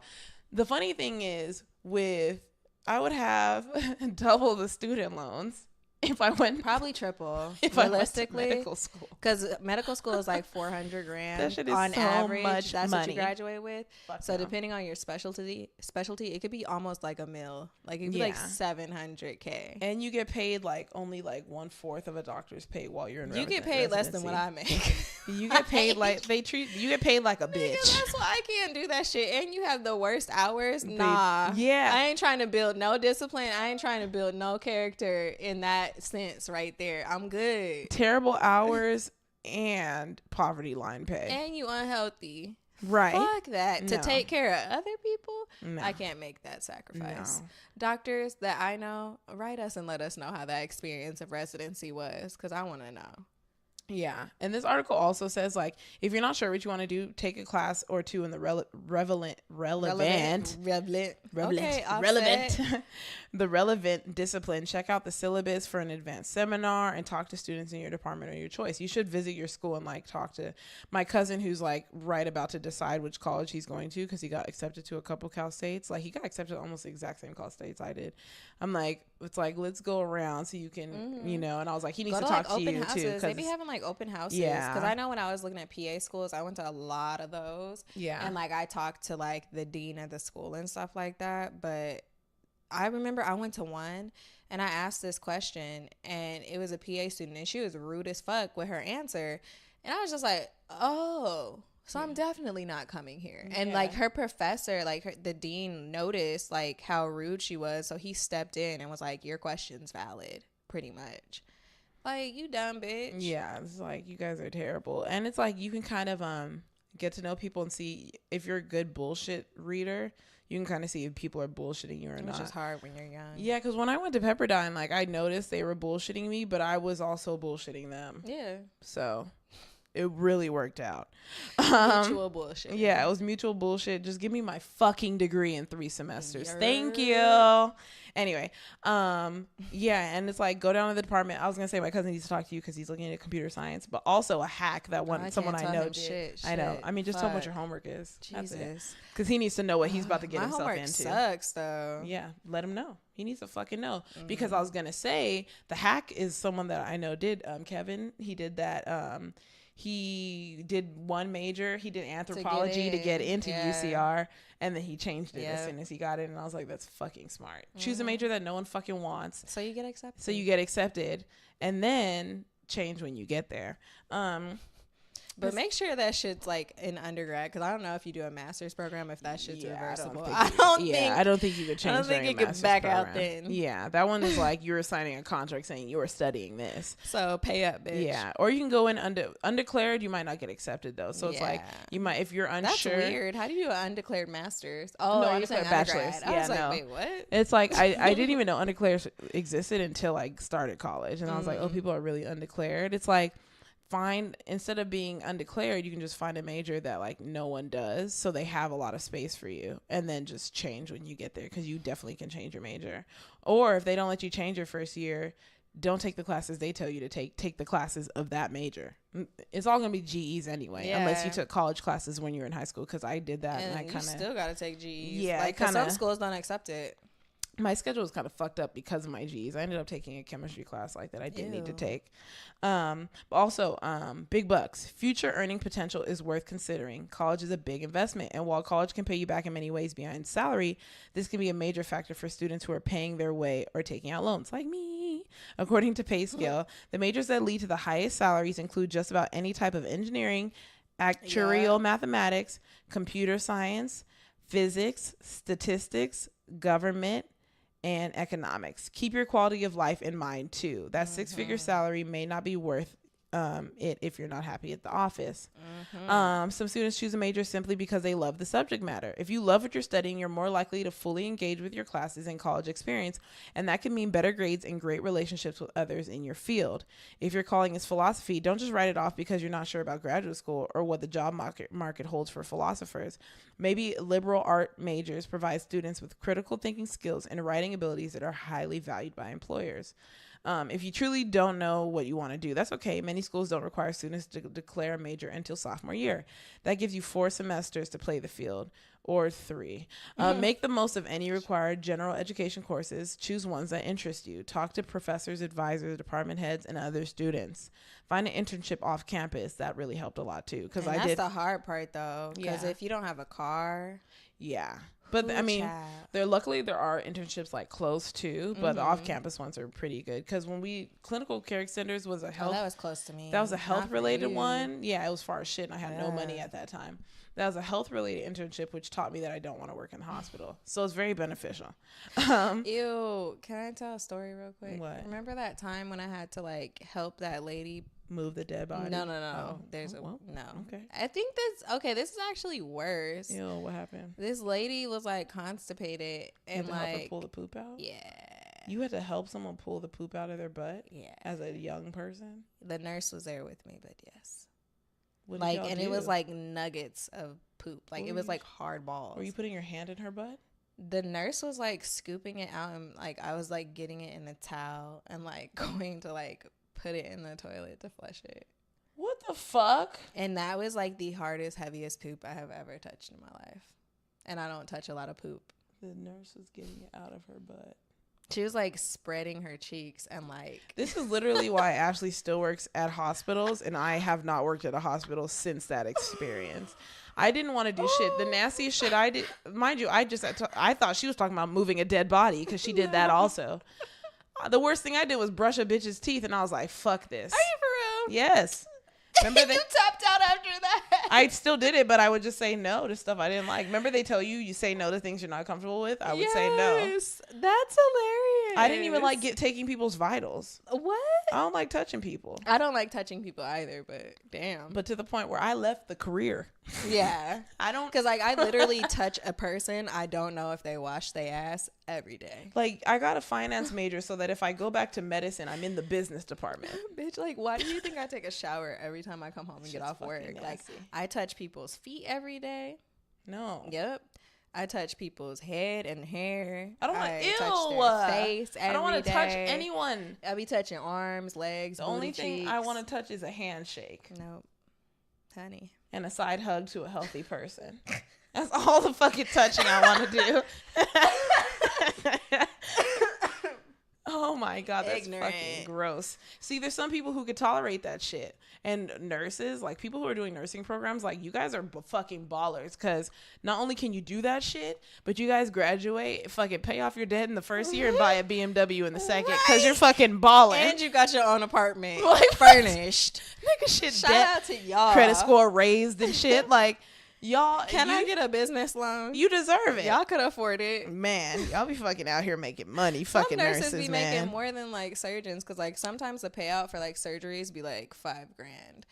The funny thing is, I would have double the student loans if I went, probably triple. If realistically, I went to medical school, because medical school is like $400,000 that shit is on so average. much that's money. What you graduate with. Fuck so no. Depending on your specialty, it could be almost like $1 million. Like it could be like $700K, and you get paid like only like 1/4 of a doctor's pay while you're in. You get paid less than what I make. You get paid like you get paid like a bitch. That's why I can't do that shit. And you have the worst hours. Nah. Yeah. I ain't trying to build no discipline. I ain't trying to build no character in that sense right there. I'm good. Terrible hours and poverty line pay. And you unhealthy. Right. Fuck that. To take care of other people, no. I can't make that sacrifice. No. Doctors that I know, write us and let us know how that experience of residency was, because I want to know. Yeah. And this article also says, like, if you're not sure what you want to do, take a class or two in the relevant the relevant discipline. Check out the syllabus for an advanced seminar and talk to students in your department or your choice. You should visit your school and like talk to my cousin who's like right about to decide which college he's going to, because he got accepted to a couple Cal States. Like he got accepted to almost the exact same Cal States I did. I'm like, it's like, let's go around so you can, you know, and I was like, he needs to talk to you too. They be having like open houses. Yeah. Because I know when I was looking at PA schools, I went to a lot of those. Yeah. And like I talked to like the dean of the school and stuff like that. But I remember I went to one and I asked this question and it was a PA student and she was rude as fuck with her answer. And I was just like, oh, so I'm definitely not coming here. And like her professor, like the dean noticed like how rude she was. So he stepped in and was like, your question's valid, pretty much. Like, you dumb bitch. Yeah, it's like, you guys are terrible. And it's like, you can kind of get to know people and see if you're a good bullshit reader. You can kind of see if people are bullshitting you or not. Which is hard when you're young. Yeah, because when I went to Pepperdine, like, I noticed they were bullshitting me, but I was also bullshitting them. Yeah. So, it really worked out. Mutual bullshit. Yeah, it was mutual bullshit. Just give me my fucking degree in 3 semesters. Thank you. Anyway, yeah, and it's like, go down to the department. I was gonna say my cousin needs to talk to you because he's looking at computer science, but also a hack that someone I know did. Shit. I know. I mean, just tell him what your homework is. Jesus. Because he needs to know what he's about to get himself into. My homework sucks though. Yeah, let him know. He needs to fucking know. Because I was gonna say the hack is someone that I know did. Kevin, he did that. He did one major. He did anthropology to get into UCR, and then he changed it as soon as he got in. And I was like, that's fucking smart. Choose a major that no one fucking wants. So you get accepted. And then change when you get there. But make sure that shit's like in undergrad, because I don't know if you do a master's program if that shit's reversible. I don't think you could change. I don't think you could back out then. Yeah, that one is like you're signing a contract saying you were studying this. So pay up, bitch. Yeah, or you can go in undeclared. You might not get accepted though. So it's like you might, if you're unsure. That's weird. How do you do an undeclared master's? Oh, no, you're saying bachelor's. I was like, wait, what? It's like I didn't even know undeclared existed until I started college, and I was like, oh, people are really undeclared. It's like, instead of being undeclared, you can just find a major that like no one does, so they have a lot of space for you, and then just change when you get there, because you definitely can change your major. Or if they don't let you change your first year, don't take the classes they tell you to take the classes of that major. It's all gonna be GEs anyway, unless you took college classes when you were in high school, because I did that, and I kind of still gotta take GEs. Yeah, like some schools don't accept it. My schedule was kind of fucked up because of my G's. I ended up taking a chemistry class like that I didn't need to take. But also, big bucks. Future earning potential is worth considering. College is a big investment, and while college can pay you back in many ways beyond salary, this can be a major factor for students who are paying their way or taking out loans, like me. According to PayScale, the majors that lead to the highest salaries include just about any type of engineering, actuarial mathematics, computer science, physics, statistics, government, and economics. Keep your quality of life in mind too. That 6-figure salary may not be worth it if you're not happy at the office. Some students choose a major simply because they love the subject matter. If you love what you're studying, you're more likely to fully engage with your classes and college experience, and that can mean better grades and great relationships with others in your field. If your calling is philosophy, don't just write it off because you're not sure about graduate school or what the job market holds for philosophers. Maybe liberal art majors provide students with critical thinking skills and writing abilities that are highly valued by employers. If you truly don't know what you want to do, that's okay. Many schools don't require students to declare a major until sophomore year. That gives you 4 semesters to play the field, or 3. Make the most of any required general education courses. Choose ones that interest you. Talk to professors, advisors, department heads, and other students. Find an internship off campus. That really helped a lot too. That's the hard part though. Because if you don't have a car. Yeah. But I mean, luckily there are internships like close to, but the off-campus ones are pretty good. Because when clinical care extenders was a health. That was close to me. That was a health-related one. Yeah, it was far as shit, and I had no money at that time. That was a health-related internship, which taught me that I don't want to work in the hospital. So it's very beneficial. Ew. Can I tell a story real quick? What? Remember that time when I had to like help that lady move the dead body? No. No. Okay. I think this is actually worse. Ew, what happened? This lady was like constipated and you had to help her pull the poop out? Yeah. You had to help someone pull the poop out of their butt? Yeah. As a young person? The nurse was there with me, but yes. It was like nuggets of poop. Like it was like hard balls. Were you putting your hand in her butt? The nurse was like scooping it out, and like I was like getting it in a towel and like going to like put it in the toilet to flush it. What the fuck? And that was like the hardest, heaviest poop I have ever touched in my life. And I don't touch a lot of poop. The nurse was getting it out of her butt. She was like spreading her cheeks and like. This is literally why Ashley still works at hospitals, and I have not worked at a hospital since that experience. I didn't want to do shit. The nastiest shit I did, mind you, I thought she was talking about moving a dead body because she did that also. The worst thing I did was brush a bitch's teeth, and I was like, fuck this. Are you for real? Yes. Remember you tapped out after that? I still did it, but I would just say no to stuff I didn't like. Remember they tell you say no to things you're not comfortable with? I would say no. That's hilarious. I didn't even like taking people's vitals. What? I don't like touching people. I don't like touching people either, but damn. But to the point where I left the career. Yeah. I don't. Because, like, I literally touch a person. I don't know if they wash their ass every day. Like, I got a finance major so that if I go back to medicine, I'm in the business department. Bitch, like, why do you think I take a shower every time I come home and get off work? Nasty. Like, I touch people's feet every day. No. Yep. I touch people's head and hair. I don't want to touch their face every I don't want to day. touch anyone. I be touching arms, legs, The only thing cheeks. I want to touch is a handshake. Nope. Honey. And a side hug to a healthy person. That's all the fucking touching I want to do. Oh my God, that's fucking gross. See, there's some people who could tolerate that shit. And nurses, like people who are doing nursing programs, like you guys are fucking ballers. Because not only can you do that shit, but you guys graduate, fucking pay off your debt in the first year and buy a BMW in the second. Because you're fucking balling. And you got your own apartment. Like, furnished. Nigga shit. Shout out to y'all. Credit score raised and shit. Like, y'all, can I get a business loan? You deserve it. Y'all could afford it. Man, y'all be fucking out here making money. Fucking Some nurses nurses, be man. making more than like surgeons, because like sometimes the payout for like surgeries be like $5,000,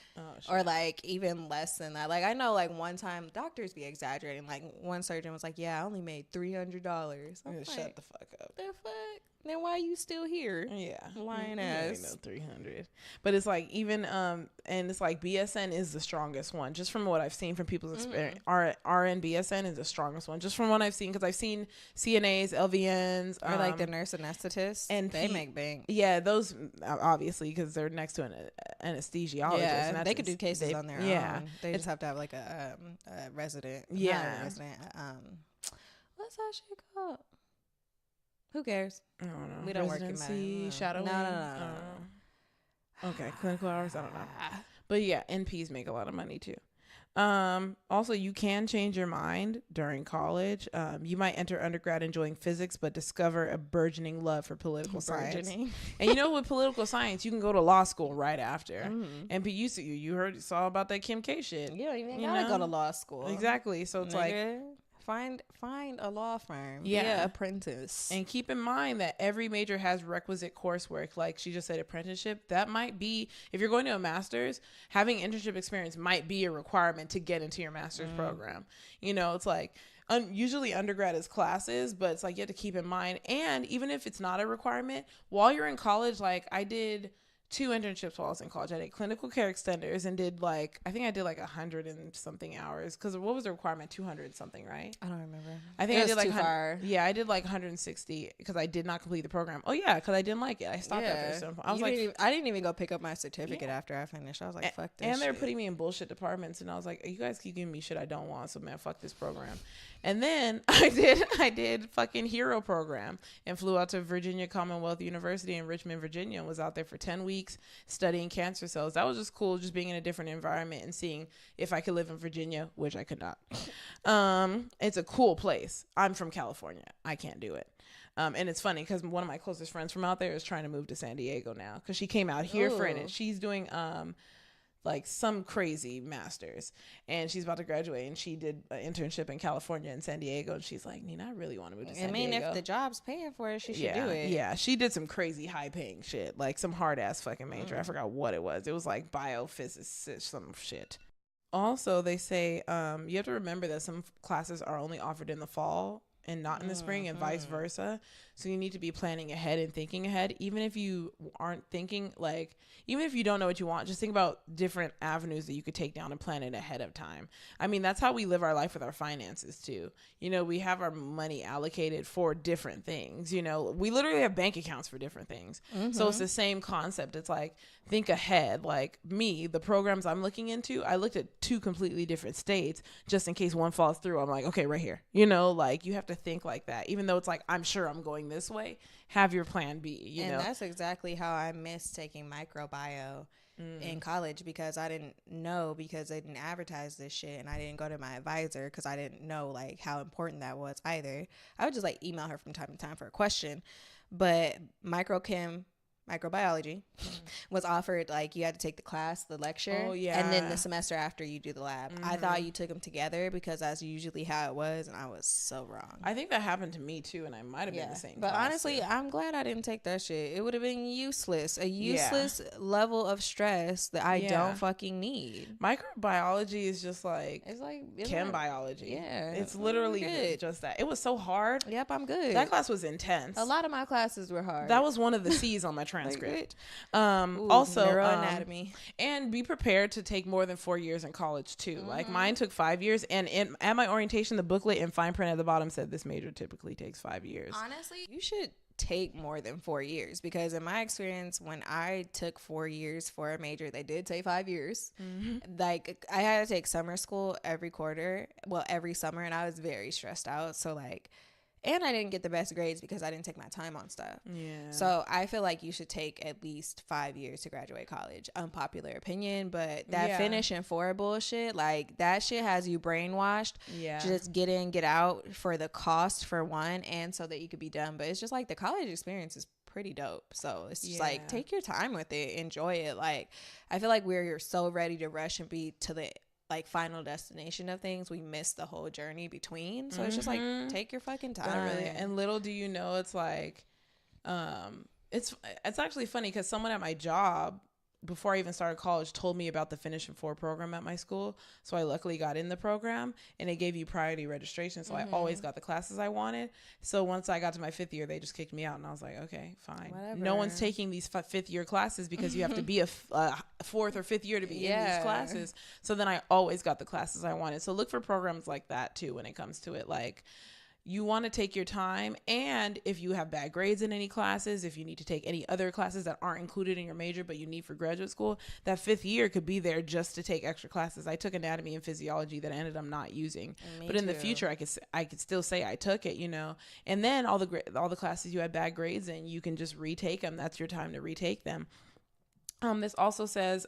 or like even less than that. Like I know like one time doctors be exaggerating. Like one surgeon was like, "Yeah, I only made $300." Like, shut the fuck up. The fuck? Then why are you still here? Yeah, lying ass. No 300, but it's like even and it's like BSN is the strongest one, just from what I've seen from people's experience. RN BSN is the strongest one, just from what I've seen, because I've seen CNAs, LVNs, or like the nurse anesthetists, and they make bank. Yeah, those obviously because they're next to an anesthesiologist. Yeah, and they could do cases on their own. They just have to have like a resident. Yeah, not a resident. What's that shit called? Who cares? I don't know. We don't Residency, work in shadowing. No. Okay, clinical hours. I don't know. But yeah, NPs make a lot of money too. Also, you can change your mind during college. You might enter undergrad enjoying physics, but discover a burgeoning love for political science. And you know, with political science, you can go to law school right after. And you saw about that Kim K shit. You don't even gotta go to law school. Exactly. So it's like, find a law firm. Yeah, apprentice. And keep in mind that every major has requisite coursework. Like she just said, apprenticeship. That might be, if you're going to a master's, having internship experience might be a requirement to get into your master's program. You know, it's like usually undergrad is classes, but it's like you have to keep in mind. And even if it's not a requirement, while you're in college, like I did 2 internships while I was in college. I did clinical care extenders and did I think I did 100 and something hours. Because what was the requirement? 200 something, right? I don't remember. I think I did too far. Yeah, I did 160 because I did not complete the program. Oh yeah, because I didn't like it. I stopped after some. I was I didn't even go pick up my certificate after I finished. I was like, fuck this. And they're putting me in bullshit departments, and I was like, you guys keep giving me shit I don't want, so man, fuck this program. And then I did fucking Hero program and flew out to Virginia Commonwealth University in Richmond, Virginia, and was out there for 10 weeks studying cancer cells. That was just cool, just being in a different environment and seeing if I could live in Virginia, which I could not. It's a cool place. I'm from California. I can't do it. And it's funny because one of my closest friends from out there is trying to move to San Diego now because she came out here for it. She's doing some crazy masters, and she's about to graduate, and she did an internship in California and San Diego, and she's like, Nina, I really want to move to San Diego. If the job's paying for it, she should do it. Yeah, she did some crazy high paying shit, like some hard ass fucking major. I forgot what it was. It was like biophysics, some shit. Also, they say you have to remember that some classes are only offered in the fall and not in the spring, and vice versa. So you need to be planning ahead and thinking ahead. Even if you aren't thinking, even if you don't know what you want, just think about different avenues that you could take down and plan it ahead of time. I mean, that's how we live our life with our finances too. You know, we have our money allocated for different things. You know, we literally have bank accounts for different things. So it's the same concept. It's like, think ahead. Like me, the programs I'm looking into, I looked at 2 completely different states just in case one falls through. I'm like, okay, right here. You know, like you have to think like that. Even though it's like, I'm sure I'm going this way, have your plan B, you know. And that's exactly how I missed taking microbiome in college, because I didn't know, because they didn't advertise this shit, and I didn't go to my advisor because I didn't know how important that was either. I would just email her from time to time for a question. But microchem microbiology, was offered like you had to take the class, the lecture, and then the semester after you do the lab. I thought you took them together because that's usually how it was, and I was so wrong. I think that happened to me too, and I might have been the same. But honestly, I'm glad I didn't take that shit. It would have been useless, a useless level of stress that I don't fucking need. Microbiology is just like it's chem biology. Yeah, it's literally just that. It was so hard. Yep, I'm good. That class was intense. A lot of my classes were hard. That was one of the C's on my transcript. Also neuroanatomy. And be prepared to take more than 4 years in college too. Like mine took 5 years, and at my orientation, the booklet in fine print at the bottom said this major typically takes 5 years. Honestly, you should take more than 4 years, because in my experience, when I took 4 years for a major, they did take 5 years. Like I had to take summer school every summer, and I was very stressed out. So like, and I didn't get the best grades because I didn't take my time on stuff. Yeah. So I feel like you should take at least 5 years to graduate college. Unpopular opinion, but that finish in 4 bullshit, like that shit has you brainwashed. Yeah. Just get in, get out for the cost for one, and so that you could be done. But it's just like the college experience is pretty dope. So it's just like, take your time with it, enjoy it. Like I feel like we're so ready to rush and be to the like final destination of things, we miss the whole journey between. So it's just like, take your fucking time. Really. And little do you know, it's like it's actually funny because someone at my job before I even started college told me about the Finish in 4 program at my school. So I luckily got in the program, and it gave you priority registration. So I always got the classes I wanted. So once I got to my 5th year, they just kicked me out, and I was like, okay, fine. Whatever. No one's taking these 5th year classes because you have to be a 4th or 5th year to be in these classes. So then I always got the classes I wanted. So look for programs like that too when it comes to it. Like, you want to take your time, and if you have bad grades in any classes, if you need to take any other classes that aren't included in your major but you need for graduate school, that 5th year could be there just to take extra classes. I took anatomy and physiology that I ended up not using, but in the future I could still say I took it, you know. And then all the classes you had bad grades in, you can just retake them. That's your time to retake them. This also says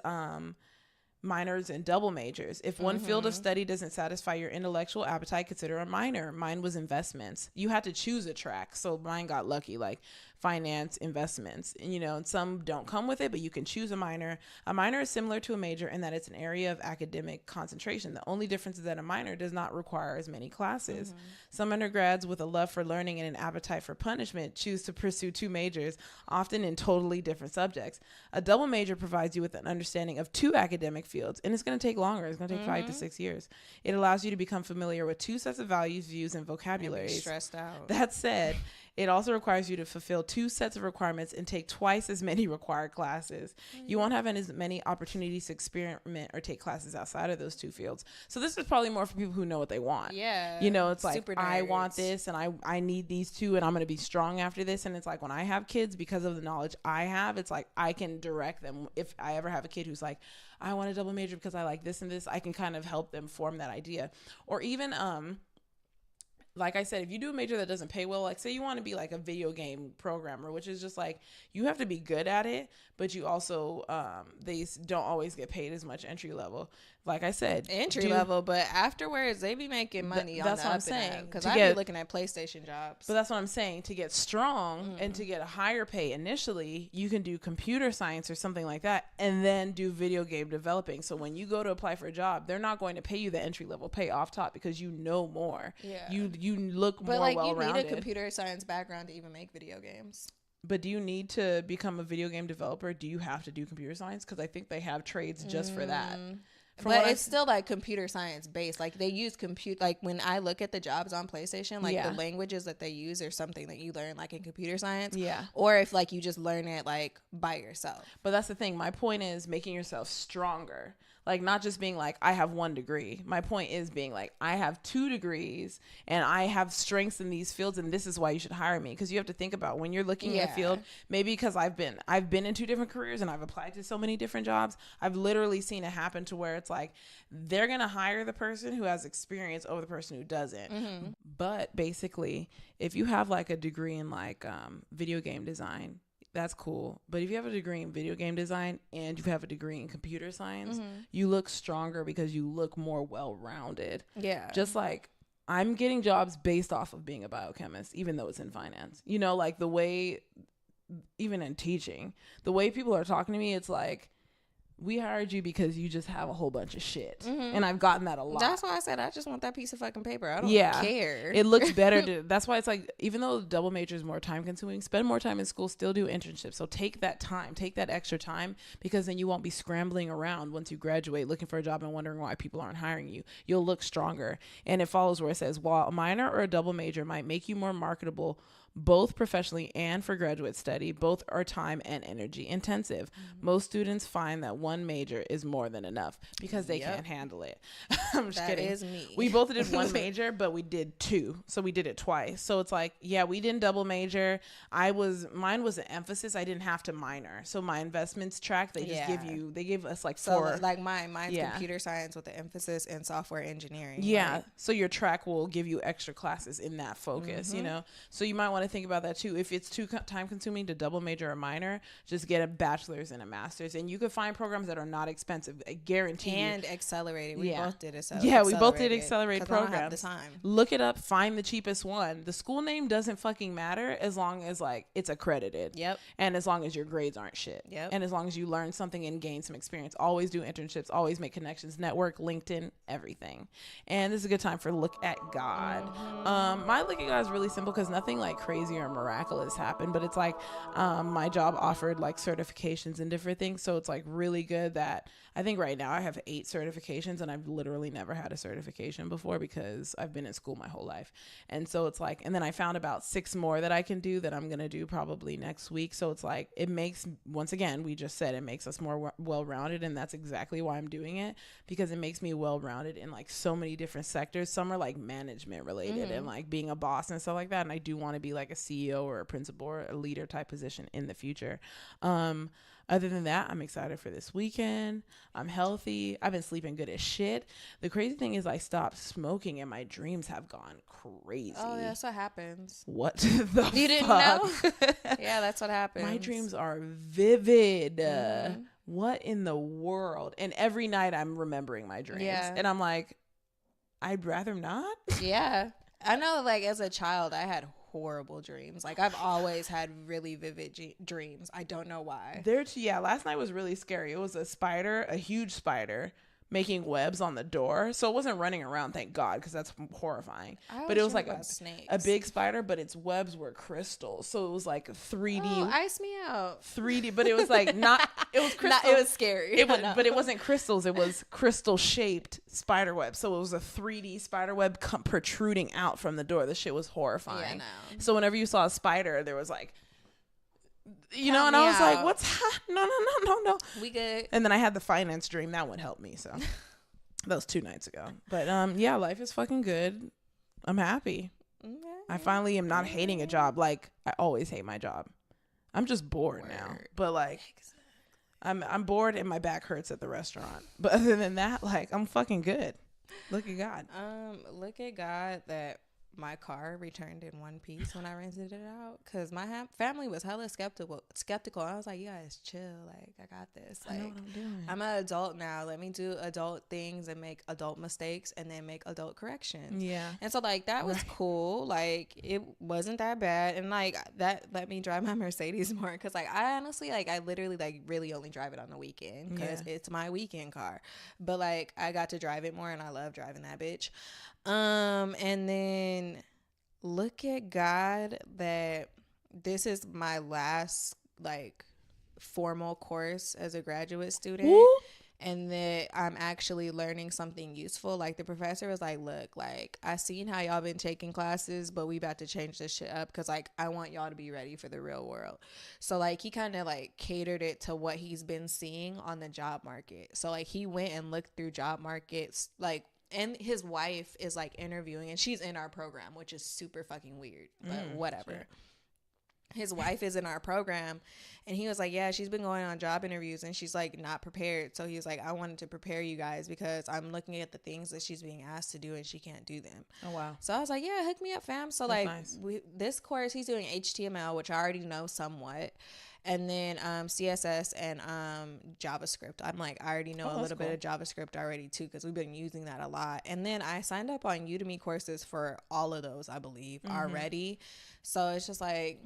minors and double majors. If one field of study doesn't satisfy your intellectual appetite, consider a minor. Mine was investments. You had to choose a track. So mine got lucky, like finance, investments, and, you know, and some don't come with it, but you can choose a minor. A minor is similar to a major in that it's an area of academic concentration. The only difference is that a minor does not require as many classes. Some undergrads with a love for learning and an appetite for punishment choose to pursue 2 majors, often in totally different subjects. A double major provides you with an understanding of 2 academic fields, and it's going to take longer. It's going to take 5 to 6 years. It allows you to become familiar with 2 sets of values, views, and vocabulary. Stressed out. That said, it also requires you to fulfill 2 sets of requirements and take twice as many required classes. You won't have as many opportunities to experiment or take classes outside of those 2 fields. So this is probably more for people who know what they want. Yeah. You know, it's like, I want this and I need these 2 and I'm going to be strong after this. And it's like, when I have kids, because of the knowledge I have, it's like I can direct them. If I ever have a kid who's like, I want a double major because I like this and this, I can kind of help them form that idea. Or even, like I said, if you do a major that doesn't pay well, like say you want to be like a video game programmer, which is just like, you have to be good at it, but you also, they don't always get paid as much entry level. Like I said, entry level, but afterwards they be making money. That's what I'm saying. Because I be looking at PlayStation jobs. But that's what I'm saying. To get strong and to get a higher pay initially, you can do computer science or something like that, and then do video game developing. So when you go to apply for a job, they're not going to pay you the entry level pay off top because you know more. Yeah. You look more well-rounded. But like, you need a computer science background to even make video games. But do you need to become a video game developer? Do you have to do computer science? Because I think they have trades just for that. But it's still like computer science based. Like they use like when I look at the jobs on PlayStation, like the languages that they use are something that you learn like in computer science. Yeah. Or if like you just learn it like by yourself. But that's the thing. My point is making yourself stronger. Like not just being like, I have 1 degree. My point is being like, I have 2 degrees and I have strengths in these fields, and this is why you should hire me. Because you have to think about when you're looking at a field, maybe because I've been in 2 different careers and I've applied to so many different jobs. I've literally seen it happen to where it's like they're going to hire the person who has experience over the person who doesn't. But basically, if you have like a degree in like video game design, that's cool. But if you have a degree in video game design and you have a degree in computer science, you look stronger because you look more well-rounded. Yeah. Just like I'm getting jobs based off of being a biochemist, even though it's in finance. You know, like the way even in teaching, the way people are talking to me, it's like, we hired you because you just have a whole bunch of shit. And I've gotten that a lot. That's why I said I just want that piece of fucking paper. I don't care. It looks better. That's why it's like, even though double major is more time consuming, spend more time in school, still do internships. So take that time, take that extra time, because then you won't be scrambling around once you graduate looking for a job and wondering why people aren't hiring you. You'll look stronger. And it follows where it says, while a minor or a double major might make you more marketable both professionally and for graduate study, both are time and energy intensive. Most students find that one major is more than enough because they can't handle it. I'm just kidding. That is me. We both did one major, but we did two. So we did it twice. So it's like, yeah, we didn't double major. Mine was an emphasis. I didn't have to minor. So my investments track, they just they give us like four. So like mine's computer science with the emphasis in software engineering. Yeah. Right? So your track will give you extra classes in that focus, you know? So you might want to think about that too. If it's too time consuming to double major or minor, just get a bachelor's and a master's, and you could find programs that are not expensive. I guarantee and accelerated. We both did accelerated. Yeah, we both did accelerated programs. I don't have the time. Look it up, find the cheapest one. The school name doesn't fucking matter as long as like it's accredited. Yep. And as long as your grades aren't shit. Yep. And as long as you learn something and gain some experience. Always do internships, always make connections, network, LinkedIn, everything. And this is a good time for Look at God. My Look at God is really simple because nothing like crazy or miraculous happened, but it's like my job offered like certifications and different things, so it's like really good that I think right now I have 8 certifications, and I've literally never had a certification before because I've been in school my whole life. And so it's like, and then I found about 6 more that I can do that I'm gonna do probably next week. So it's like, it makes, once again, we just said it makes us more well-rounded, and that's exactly why I'm doing it, because it makes me well-rounded in like so many different sectors. Some are like management related and like being a boss and stuff like that, and I do want to be like a CEO or a principal or a leader type position in the future. Other than that, I'm excited for this weekend. I'm healthy. I've been sleeping good as shit. The crazy thing is I stopped smoking and my dreams have gone crazy. Oh, yeah, that's what happens. What the fuck? You didn't know? Yeah, that's what happens. My dreams are vivid. What in the world? And every night I'm remembering my dreams. Yeah. And I'm like, I'd rather not. Yeah. I know, like, as a child, I had horrible dreams. Like, I've always had really vivid dreams. I don't know why. Last night was really scary. It was a huge spider making webs on the door. So it wasn't running around, thank God, because that's horrifying. But it was like a big spider, but its webs were crystals. So it was like 3D. Oh, ice me out. 3D, but it was like not, it was crystals. It was scary. But it wasn't crystals. It was crystal shaped spider web. So it was a 3D spider web protruding out from the door. The shit was horrifying. Yeah, no. So whenever you saw a spider, there was like, you know, and I was like, what's no. We good. And then I had the finance dream. That one helped me. So that was 2 nights ago. But yeah, life is fucking good. I'm happy. Okay. I finally am not hating a job. Like, I always hate my job. I'm just bored now. But like, I'm bored and my back hurts at the restaurant. But other than that, like, I'm fucking good. Look at God. Look at God that my car returned in one piece when I rented it out, because my family was hella skeptical. I was like, you guys chill, like, I got this. Like, I know what I'm doing. I'm an adult now. Let me do adult things and make adult mistakes and then make adult corrections. Yeah. And so like that was cool. Like, it wasn't that bad, and like that let me drive my Mercedes more, because like I honestly, like, I literally like really only drive it on the weekend because it's my weekend car. But like I got to drive it more, and I love driving that bitch. And then look at God that this is my last like formal course as a graduate student. Woo! And that I'm actually learning something useful. Like, the professor was like, look, like, I seen how y'all been taking classes, but we about to change this shit up, because like I want y'all to be ready for the real world. So like he kind of like catered it to what he's been seeing on the job market. So like he went and looked through job markets, like, and his wife is like interviewing, and she's in our program, which is super fucking weird, but whatever. Sure. His wife is in our program, and he was like, yeah, she's been going on job interviews and she's like not prepared. So he was like, I wanted to prepare you guys because I'm looking at the things that she's being asked to do and she can't do them. Oh, wow. So I was like, yeah, hook me up, fam. So that's like nice. This course, he's doing HTML, which I already know somewhat. And then CSS and JavaScript. I'm like, I already know a little bit of JavaScript already too, because we've been using that a lot. And then I signed up on Udemy courses for all of those, I believe, already. So it's just like,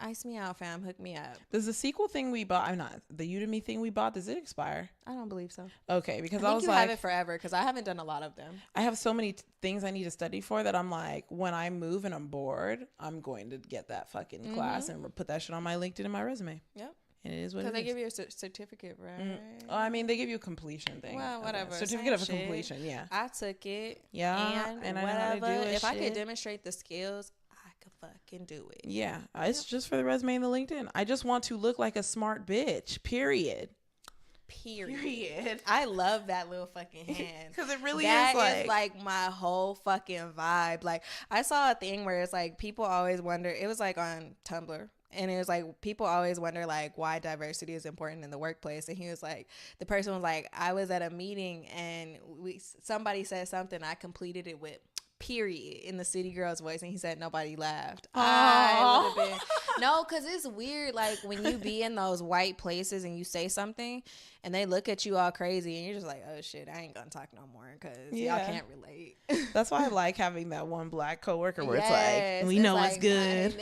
Ice me out, fam. Hook me up. Does the sequel thing we bought, I'm not, the Udemy thing we bought, does it expire? I don't believe so. Okay, because I was think you like, have it forever because I haven't done a lot of them. I have so many things I need to study for that I'm like, when I move and I'm bored, I'm going to get that fucking class and put that shit on my LinkedIn and my resume. Yep. And it is what it is. Because they give you a certificate, right? Oh, I mean, they give you a completion thing. Well, whatever. Certificate of completion, yeah. I took it. Yeah, and I know how to do it. If I could demonstrate the skills, I could fucking do it. Yeah, it's just for the resume and the LinkedIn. I just want to look like a smart bitch, period. I love that little fucking hand. Because it really is like my whole fucking vibe. Like, I saw a thing where it's like people always wonder, it was like on Tumblr. And it was like, people always wonder like why diversity is important in the workplace. And he was like, the person was like, I was at a meeting and somebody said something. I completed it with period in the city girl's voice. And he said, nobody laughed. I would have been, no, because it's weird. Like when you be in those white places and you say something and they look at you all crazy and you're just like, oh shit, I ain't gonna talk no more because y'all can't relate. That's why I like having that one black coworker where it's like, we know what's good.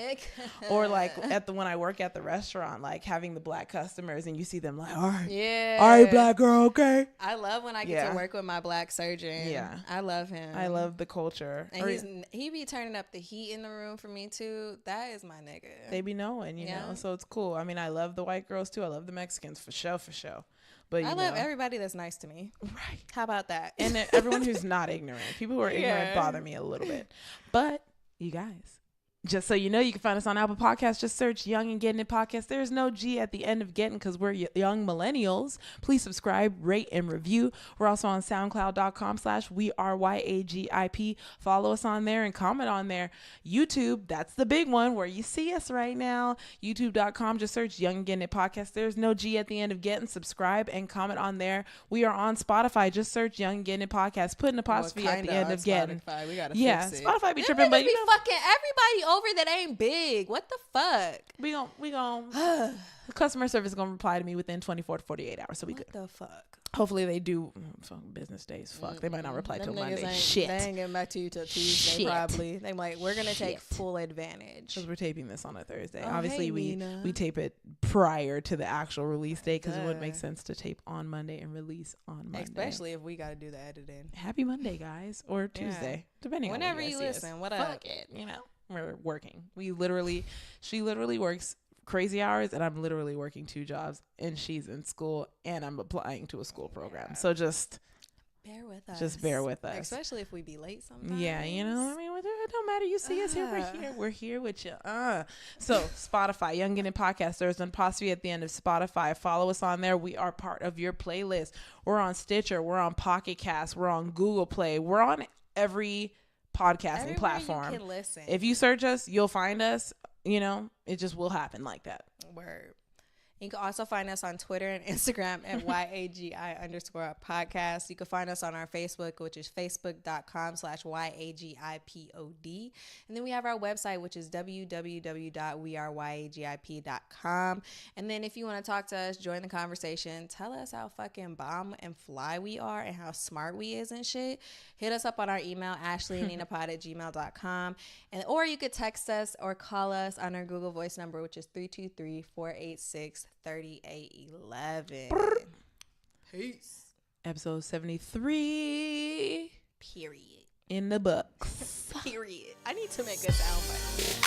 Or like when I work at the restaurant, like having the black customers and you see them like, all right, black girl, okay. I love when I get to work with my black surgeon. Yeah. I love him. I love the culture. And he be turning up the heat in the room for me too. That is my nigga. They be knowing, you know, so it's cool. I mean, I love the white girls too. I love the Mexicans for sure. But I love everybody that's nice to me. Right. How about that? And everyone who's not ignorant. People who are ignorant bother me a little bit. But you guys, just so you know, you can find us on Apple Podcasts. Just search Young and Gettin Podcast. There's no G at the end of Gettin because we're young millennials. Please subscribe, rate, and review. We're also on SoundCloud.com/WeAreYAGIP. Follow us on there and comment on there. YouTube, that's the big one where you see us right now. YouTube.com. Just search Young and Gettin Podcast. There's no G at the end of Gettin. Subscribe and comment on there. We are on Spotify. Just search Young and Gettin Podcast. Put an apostrophe at the end of Gettin. We gotta fix it. Spotify be tripping, but you know, fucking everybody over that ain't big. What the fuck? We gon' customer service is gonna reply to me within 24 to 48 hours, so we good. What the fuck? Hopefully they do. Business days. Fuck, they might not reply till Monday. Shit, they ain't getting back to you till Tuesday. Probably. They like, we're gonna take full advantage because we're taping this on a Thursday. Obviously, we tape it prior to the actual release date because it would make sense to tape on Monday and release on Monday. Especially if we gotta do the editing. Happy Monday, guys, or Tuesday, depending on whenever you listen. What up? Fuck it, you know. We're working. She literally works crazy hours and I'm literally working 2 jobs and she's in school and I'm applying to a school program. So just bear with us. Especially if we be late sometimes. Yeah, you know, I mean, it don't matter. You see us here. We're here with you. So Spotify, Young and Gettin Podcast. There's an apostrophe at the end of Spotify. Follow us on there. We are part of your playlist. We're on Stitcher. We're on Pocket Cast. We're on GooglePlay. We're on every podcasting platform. You can listen. If you search us, you'll find us. You know, it just will happen like that. Word. You can also find us on Twitter and Instagram at YAGI_podcast. You can find us on our Facebook, which is facebook.com/YAGIPOD. And then we have our website, which is www.weareyagip.com. And then if you want to talk to us, join the conversation, tell us how fucking bomb and fly we are and how smart we is and shit, hit us up on our email, Ashleyandninapod@gmail.com. Or you could text us or call us on our Google Voice number, which is 323-486-3811. Peace. Episode 73. Period. In the books. Period. I need to make a sound bite.